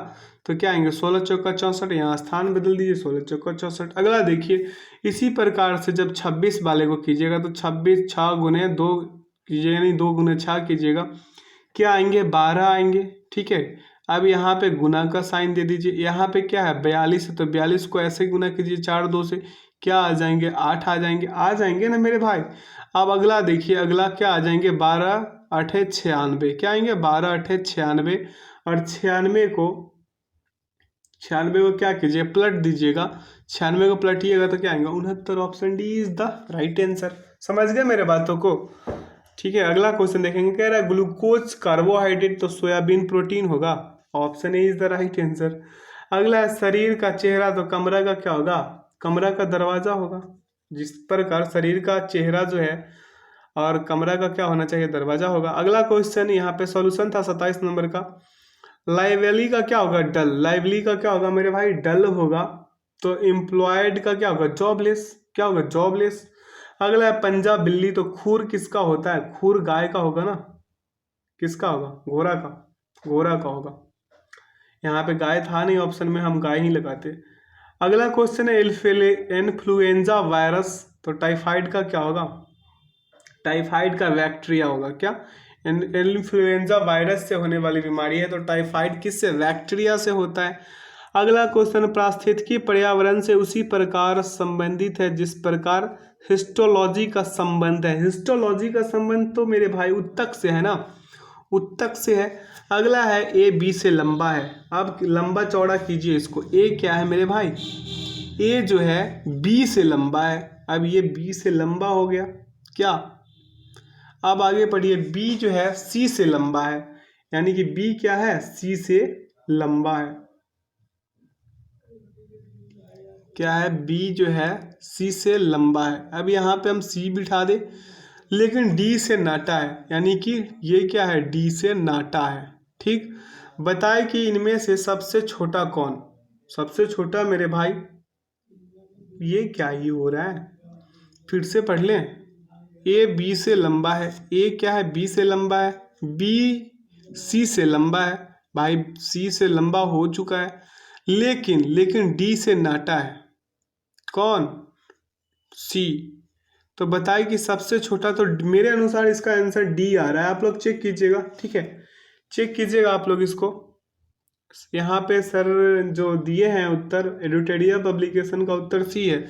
तो क्या आएंगे 16 चौका 64, यहाँ स्थान बदल दीजिए 16 चौका 64। अगला देखिए इसी प्रकार से जब 26 वाले को कीजिएगा तो 26 6 गुने 2 कीजिएगा, यानी 2 गुने 6 कीजिएगा, क्या आएंगे 12 आएंगे, ठीक है। अब यहाँ पे गुना का साइन दे दीजिए। यहाँ पे क्या है 42 है तो 42 को ऐसे गुना कीजिए 4 2 से, क्या आ जाएंगे 8 आ जाएंगे ना मेरे भाई। अब अगला देखिए, अगला क्या आ जाएंगे 12 8 96, क्या आएंगे 12 8 96, और 96 को क्या कीजिए पलट दीजिएगा, 96 को पलटिएगा तो क्या आएगा 69। Option D is the right answer. समझ गए मेरे बातों को, ठीक है। अगला क्वेश्चन देखेंगे, कह रहा है ग्लूकोज कार्बोहाइड्रेट तो सोयाबीन प्रोटीन होगा, option A is the right answer. अगला है शरीर का चेहरा तो कमरा का क्या होगा, कमरा का दरवाजा होगा। जिस प्रकार शरीर का चेहरा जो है और कमरा का क्या होना चाहिए, दरवाजा होगा। अगला क्वेश्चन यहाँ पे सॉल्यूशन था 27 नंबर का, लाइवली का क्या होगा, डल। लाइवली का क्या होगा मेरे भाई, डल होगा। तो एम्प्लॉयड का क्या होगा, जॉबलेस, क्या होगा जॉबलेस। अगला है पंजाब बिल्ली तो खूर किसका होता है, खूर गाय का होगा ना, किसका होगा, घोड़ा का, घोड़ा का होगा। यहाँ पे गाय था नहीं ऑप्शन में, हम गाय ही लगाते। अगला क्वेश्चन है इन्फ्लुएंजा वायरस तो टाइफाइड का क्या होगा, टाइफाइड का बैक्टीरिया होगा। क्या, इन्फ्लुएंजा वायरस से होने वाली बीमारी है तो टाइफाइड किससे, बैक्टीरिया से होता है। अगला क्वेश्चन पारिस्थितिकी पर्यावरण से उसी प्रकार संबंधित है जिस प्रकार हिस्टोलॉजी का संबंध है। हिस्टोलॉजी का संबंध तो मेरे भाई उत्तक से है ना, उत्तक से है। अगला है ए बी से लंबा है। अब लंबा चौड़ा कीजिए इसको, ए क्या है मेरे भाई, ए जो है बी से लंबा है। अब ये बी से लंबा हो गया क्या। अब आगे पढ़िए, बी जो है सी से लंबा है, यानी कि बी क्या है, सी से लंबा है। क्या है, बी जो है सी से लंबा है। अब यहाँ पे हम सी बिठा दे, लेकिन डी से नाटा है, यानी कि ये क्या है, डी से नाटा है। ठीक, बताए कि इनमें से सबसे छोटा कौन, सबसे छोटा मेरे भाई, ये क्या ही हो रहा है, फिर से पढ़ लें। ए बी से लंबा है, ए क्या है बी से लंबा है, बी सी से लंबा है, भाई सी से लंबा हो चुका है, लेकिन डी से नाटा है, कौन, सी। तो बताइए कि सबसे छोटा, तो मेरे अनुसार इसका आंसर डी आ रहा है। आप लोग चेक कीजिएगा, ठीक है, चेक कीजिएगा आप लोग इसको। यहाँ पे सर जो दिए हैं उत्तर, एडुटेरिया पब्लिकेशन का उत्तर सी है,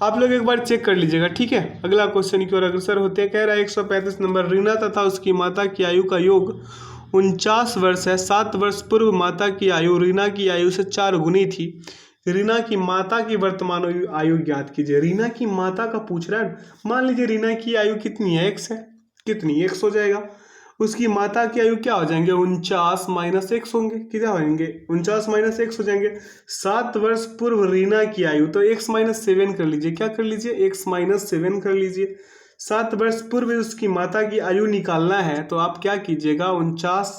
आप लोग एक बार चेक कर लीजिएगा, ठीक है। अगला क्वेश्चन की ओर अग्रसर होते हैं। कह रहा है 135 नंबर, रीना तथा उसकी माता की आयु का योग 49 वर्ष है। 7 वर्ष पूर्व माता की आयु रीना की आयु से 4 गुनी थी। रीना की माता की वर्तमान आयु ज्ञात कीजिए। रीना की माता का पूछ रहा है, मान लीजिए रीना की आयु कितनी है, x है, कितनी x हो जाएगा, उसकी माता की आयु क्या हो जाएंगे 49 माइनस एक्स होंगे, कितना होंगे 49 माइनस एक्स हो जाएंगे। 7 वर्ष पूर्व रीना की आयु, तो x माइनस 7 कर लीजिए, क्या कर लीजिए x माइनस 7 कर लीजिए। 7 वर्ष पूर्व उसकी माता की आयु निकालना है तो आप क्या कीजिएगा 49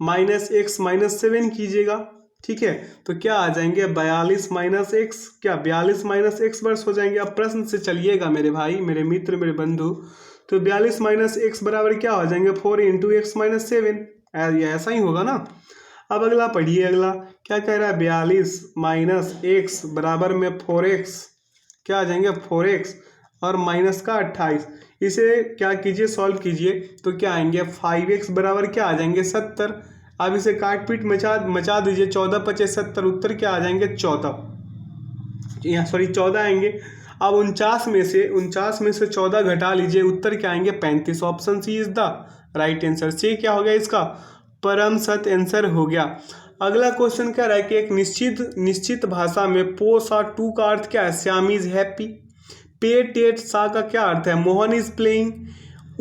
माइनस एक्स माइनस 7 कीजिएगा, ठीक है। तो क्या आ जाएंगे 42 माइनस एक्स, क्या 42 माइनस एक्स वर्ष हो जाएंगे। अब प्रश्न से चलिएगा मेरे भाई, मेरे मित्र, मेरे बंधु, तो 42 माइनस एक्स बराबर क्या हो जाएंगे 4 इंटू एक्स माइनस 7, ऐसा ही होगा ना। अब अगला पढ़िए, अगला क्या कह रहा है 42 माइनस एक्स बराबर में 4x, क्या आ जाएंगे 4x और माइनस का 28। इसे क्या कीजिए सॉल्व कीजिए तो क्या आएंगे 5x बराबर क्या आ जाएंगे 70। अब इसे काट पीट मचा दीजिए, 14 25 70, उत्तर क्या आ जाएंगे 14, यहाँ सॉरी 14 आएंगे। अब 49 में से 14 घटा लीजिए, उत्तर क्या आएंगे 35। Option C is the right answer. C क्या हो गया इसका परम सत्य आंसर हो गया। अगला क्वेश्चन क्या रहा है कि एक निश्चित भाषा में पो सा टू का अर्थ क्या है, श्याम इज हैप्पी। पे टेट सा का क्या अर्थ है? Mohan is playing.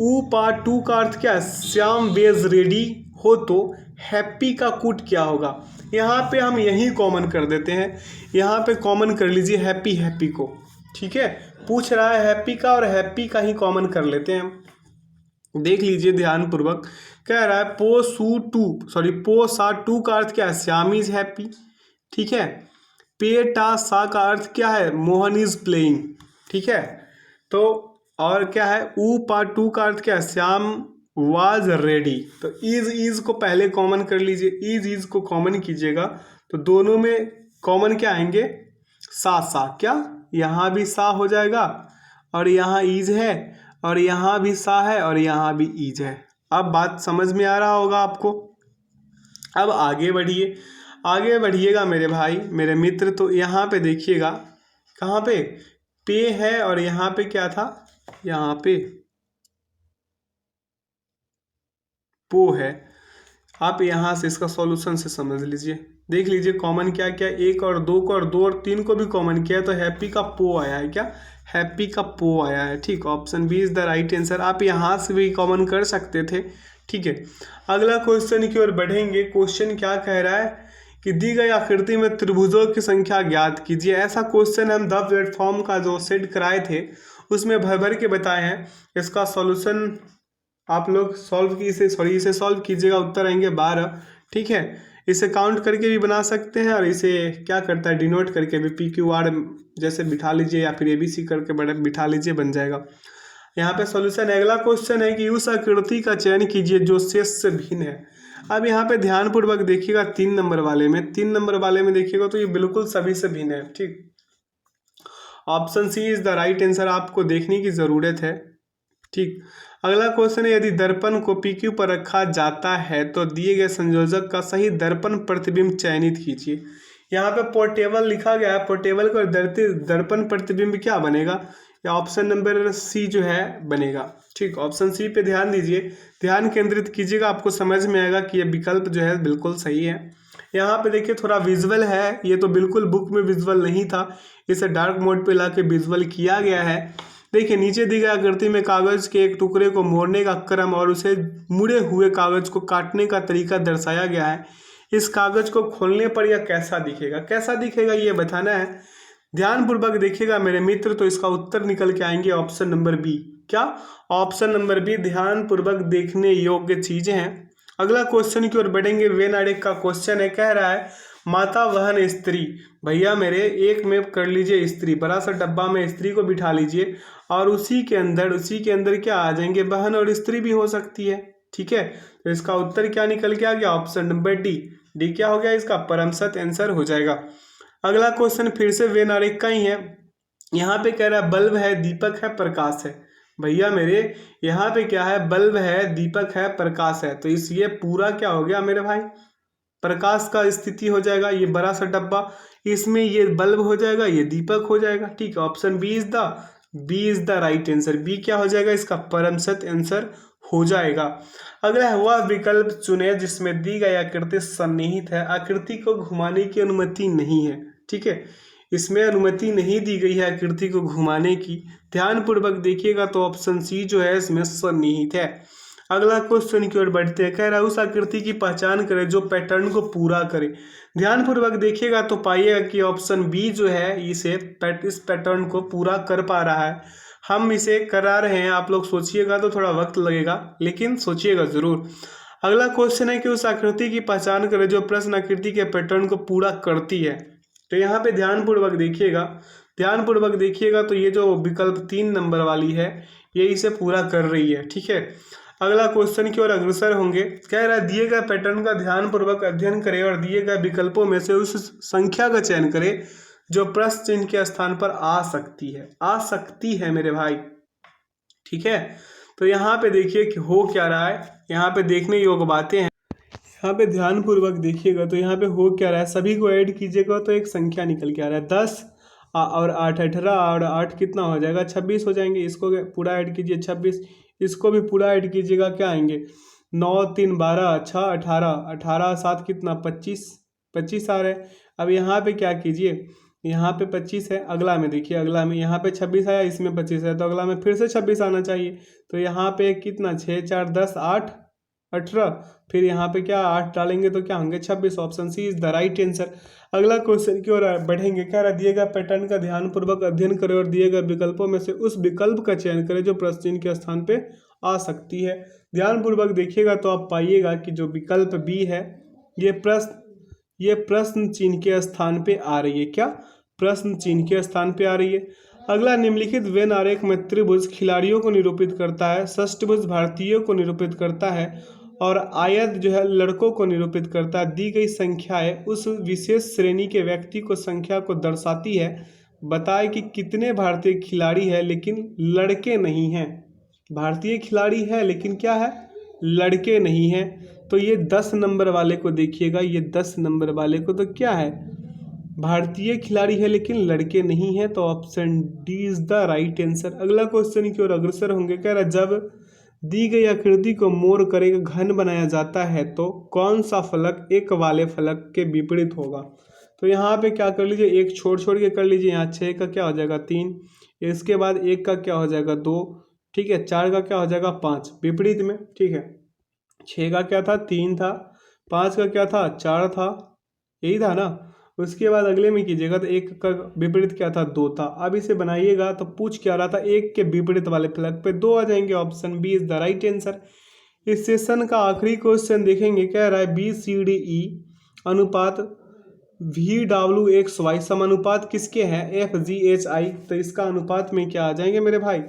ऊ पा टू का अर्थ क्या है? श्याम वेज रेडी हो। तो हैप्पी का कूट क्या होगा? यहाँ पे हम यही कॉमन कर देते हैं, यहाँ पे कॉमन कर लीजिए हैप्पी हैप्पी को, ठीक है। पूछ रहा है हैप्पी का, और हैप्पी का ही कॉमन कर लेते हैं हम। देख लीजिए ध्यानपूर्वक, कह रहा है पो सा टू का अर्थ क्या है? श्याम इज हैप्पी, ठीक है। पे टा सा का अर्थ क्या है? मोहन इज प्लेइंग, ठीक है। तो और क्या है? ऊ पा टू का अर्थ क्या है? Shyam was ready. तो इज को पहले कॉमन कर लीजिए, इज को कॉमन कीजिएगा तो दोनों में कॉमन क्या आएंगे? सा। क्या यहाँ भी सा हो जाएगा, और यहाँ इज है, और यहाँ भी सा है, और यहाँ भी इज है। अब बात समझ में आ रहा होगा आपको। अब आगे बढ़िएगा मेरे भाई मेरे मित्र। तो यहाँ पे देखिएगा, कहाँ पे है, और यहाँ पे क्या था? यहाँ पे पो है। आप यहाँ से इसका सॉल्यूशन से समझ लीजिए, देख लीजिए कॉमन क्या क्या, एक और दो को, और दो और तीन को भी कॉमन किया है, तो हैप्पी का पो आया है। क्या? हैप्पी का पो आया है, ठीक। Option B is the right answer. आप यहाँ से भी कॉमन कर सकते थे, ठीक है। अगला क्वेश्चन की ओर बढ़ेंगे। क्वेश्चन क्या कह रहा है कि दी गई आकृति में त्रिभुजों की संख्या ज्ञात कीजिए। ऐसा क्वेश्चन हम द प्लेटफॉर्म का जो सेट कराए थे उसमें भर के बताए हैं। इसका सॉल्यूशन आप लोग इसे सॉल्व कीजिएगा, उत्तर आएंगे 12, ठीक है। इसे काउंट करके भी बना सकते हैं, और इसे क्या करता है? डिनोट करके भी PQR जैसे बिठा लीजिए, या फिर ABC करके बिठा लीजिए, बन जाएगा। यहाँ पे सॉल्यूशन है। अगला क्वेश्चन है कि उस आकृति का चयन कीजिए जो शेष से भिन्न है। अब यहाँ पे ध्यानपूर्वक देखिएगा, 3 नंबर वाले में देखिएगा तो ये बिल्कुल सभी से भिन्न है, ठीक। Option C is the right answer, आपको देखने की जरूरत है, ठीक। अगला क्वेश्चन है, यदि दर्पण को PQ पर रखा जाता है तो दिए गए संयोजक का सही दर्पण प्रतिबिंब चयनित कीजिए। यहाँ पे पोर्टेबल लिखा गया है, पोर्टेबल का दर्पण प्रतिबिंब क्या बनेगा? या ऑप्शन नंबर सी जो है बनेगा, ठीक। ऑप्शन सी पे ध्यान दीजिए, ध्यान केंद्रित कीजिएगा, आपको समझ में आएगा कि ये विकल्प जो है बिल्कुल सही है। यहाँ पे देखिए थोड़ा विजुअल है, ये तो बिल्कुल बुक में विजुअल नहीं था, इसे डार्क मोड पे लाके विजुअल किया गया है। देखिए नीचे दी गई आकृति में कागज के एक टुकड़े को मोड़ने का क्रम और उसे मुड़े हुए कागज को काटने का तरीका दर्शाया गया है। इस कागज को खोलने पर यह कैसा दिखेगा ये बताना है। ध्यानपूर्वक देखिएगा मेरे मित्र, तो इसका उत्तर निकल के आएंगे ऑप्शन नंबर बी। क्या? ऑप्शन नंबर बी ध्यानपूर्वक देखने योग्य चीजें हैं। अगला क्वेश्चन की ओर बढ़ेंगे। वेन आरेख का क्वेश्चन है, कह रहा है माता वहन स्त्री। भैया मेरे एक में कर लीजिए स्त्री, बड़ा सा डब्बा में स्त्री को बिठा लीजिए, और उसी के अंदर क्या आ जाएंगे? बहन और स्त्री भी हो सकती है, ठीक है। तो इसका उत्तर क्या निकल के आ गया? ऑप्शन नंबर डी क्या हो गया? इसका परम सत्य आंसर हो जाएगा। अगला क्वेश्चन फिर से वेन आरेख का ही है। यहाँ पे कह रहा है बल्ब है, दीपक है, प्रकाश है। भैया मेरे यहाँ पे क्या है? बल्ब है, दीपक है, प्रकाश है। तो ये पूरा क्या हो गया मेरे भाई? प्रकाश का स्थिति हो जाएगा। ये बड़ा सा डब्बा, इसमें ये बल्ब हो जाएगा, ये दीपक हो जाएगा, ठीक है। Option B is the right answer. B क्या हो जाएगा? इसका परम सत्य आंसर हो जाएगा। अगला वह विकल्प चुने जिसमें दी गई आकृति सन्निहित है। आकृति को घुमाने की अनुमति नहीं है, ठीक है। इसमें अनुमति नहीं दी गई है आकृति को घुमाने की। ध्यानपूर्वक देखिएगा तो ऑप्शन सी जो है इसमें सन्निहित है। अगला क्वेश्चन की ओर बढ़ते हैं। कह रहा है उस आकृति की पहचान करें जो पैटर्न को पूरा करे। ध्यानपूर्वक देखिएगा तो पाइएगा कि ऑप्शन बी जो है इस पैटर्न को पूरा कर पा रहा है। हम इसे करा रहे हैं, आप लोग सोचिएगा तो थोड़ा वक्त लगेगा, लेकिन सोचिएगा जरूर। अगला क्वेश्चन है कि उस आकृति की पहचान करें जो प्रश्न आकृति के पैटर्न को पूरा करती है। तो यहाँ पे ध्यानपूर्वक देखिएगा तो ये जो विकल्प 3 नंबर वाली है ये इसे पूरा कर रही है, ठीक है। अगला क्वेश्चन की ओर अग्रसर होंगे। कह रहा है दिए गए पैटर्न का ध्यानपूर्वक अध्ययन करें और दिए गए विकल्पों में से उस संख्या का चयन करें जो प्रश्न चिन्ह के स्थान पर आ सकती है मेरे भाई, ठीक है। तो यहाँ पे देखिए कि हो क्या रहा है, यहाँ पे देखने योग्य बातें हैं। यहाँ पे ध्यानपूर्वक देखिएगा तो यहाँ पे हो क्या रहा है, सभी को ऐड कीजिएगा तो एक संख्या निकल के आ रहा है 10 और 8 18 और 8 कितना हो जाएगा? 26 हो जाएंगे। इसको पूरा ऐड कीजिए 26, इसको भी पूरा ऐड कीजिएगा, क्या आएंगे? 9 3 12 6 18 18 7 कितना? 25 आ रहे हैं। अब यहाँ पे क्या कीजिए, यहाँ पे 25 है, अगला में देखिए, अगला में यहाँ पे 26 आया, इसमें 25 है, तो अगला में फिर से 26 आना चाहिए। तो यहाँ पे कितना, 6 4 10 8 18, फिर यहाँ पे क्या 8 डालेंगे तो क्या होंगे 26। Option C is the right answer. अगला क्वेश्चन की ओर बढ़ेंगे। क्या रहा, दिए गए पैटर्न का ध्यानपूर्वक अध्ययन करें और दिए गए विकल्पों में से उस विकल्प का चयन करें जो प्रश्न चिन्ह के स्थान पे आ सकती है। ध्यानपूर्वक देखिएगा तो आप पाइएगा कि जो विकल्प बी है ये प्रश्न चिन्ह के स्थान पे आ रही है। क्या, प्रश्न चिन्ह के स्थान पे आ रही है। अगला, निम्नलिखित वेन आरेख में त्रिभुज खिलाड़ियों को निरूपित करता है, षष्ठभुज भारतीयों को निरूपित करता है और आयत जो है लड़कों को निरूपित करता है। दी गई संख्याएं उस विशेष श्रेणी के व्यक्ति को संख्या को दर्शाती है। बताए कि कितने भारतीय खिलाड़ी हैं लेकिन लड़के नहीं हैं। भारतीय खिलाड़ी है लेकिन क्या है, लड़के नहीं हैं। तो ये 10 नंबर वाले को देखिएगा, ये 10 नंबर वाले को तो क्या है, भारतीय खिलाड़ी है लेकिन लड़के नहीं है। तो option D is the right answer. अगला क्वेश्चन की ओर अग्रसर होंगे। कह रहा, जब दी गई आकृति को मोड़ कर एक घन बनाया जाता है तो कौन सा फलक एक वाले फलक के विपरीत होगा। तो यहाँ पे क्या कर लीजिए, एक छोड़ के कर लीजिए। यहाँ 6 का क्या हो जाएगा 3, इसके बाद 1 का क्या हो जाएगा 2, ठीक है, 4 का क्या हो जाएगा 5, विपरीत में, ठीक है। 6 का क्या था 3 था, 5 का क्या था 4 था, यही था ना। उसके बाद अगले में कीजिएगा तो 1 का विपरीत क्या था 2 था। अब इसे बनाइएगा तो पूछ क्या रहा था, 1 के विपरीत वाले फलक पे 2 आ जाएंगे। Option B is the right answer. इस सेशन का आखिरी क्वेश्चन देखेंगे। कह रहा है BCDE अनुपात VWXY समानुपात किसके हैं, FGHI। तो इसका अनुपात में क्या आ जाएंगे मेरे भाई,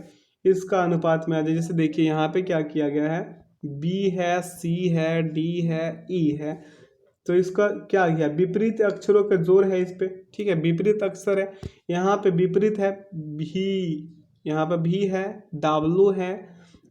इसका अनुपात में आ जाए। जैसे देखिए यहाँ पे क्या किया गया है, B है, C है, D है, E है। तो इसका क्या किया, विपरीत अक्षरों का जोर है इस पे, ठीक है, विपरीत अक्षर है। यहाँ पे विपरीत है भी, यहाँ पे भी है, W है,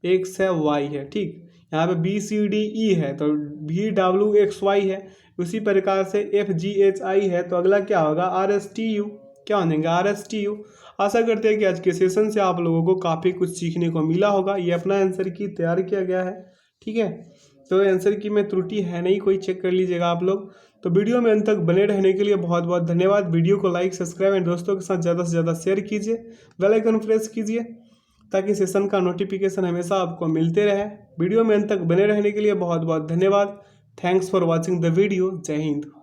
X है, Y है, ठीक। यहाँ पे BCDE है तो VWXY है। उसी प्रकार से FGHI है तो अगला क्या होगा RSTU। क्या हो जाएंगे RSTU। आशा करते हैं कि आज के सेशन से आप लोगों को काफ़ी कुछ सीखने को मिला होगा। ये अपना आंसर की तैयार किया गया है, ठीक है। तो आंसर की में त्रुटि है नहीं कोई, चेक कर लीजिएगा आप लोग। तो वीडियो में अंत तक बने रहने के लिए बहुत बहुत धन्यवाद। वीडियो को लाइक, सब्सक्राइब एंड दोस्तों के साथ ज़्यादा से ज़्यादा शेयर कीजिए, बेल आइकन प्रेस कीजिए ताकि सेशन का नोटिफिकेशन हमेशा आपको मिलते रहे। वीडियो में अंत तक बने रहने के लिए बहुत बहुत धन्यवाद। Thanks for watching the video. जय हिंद।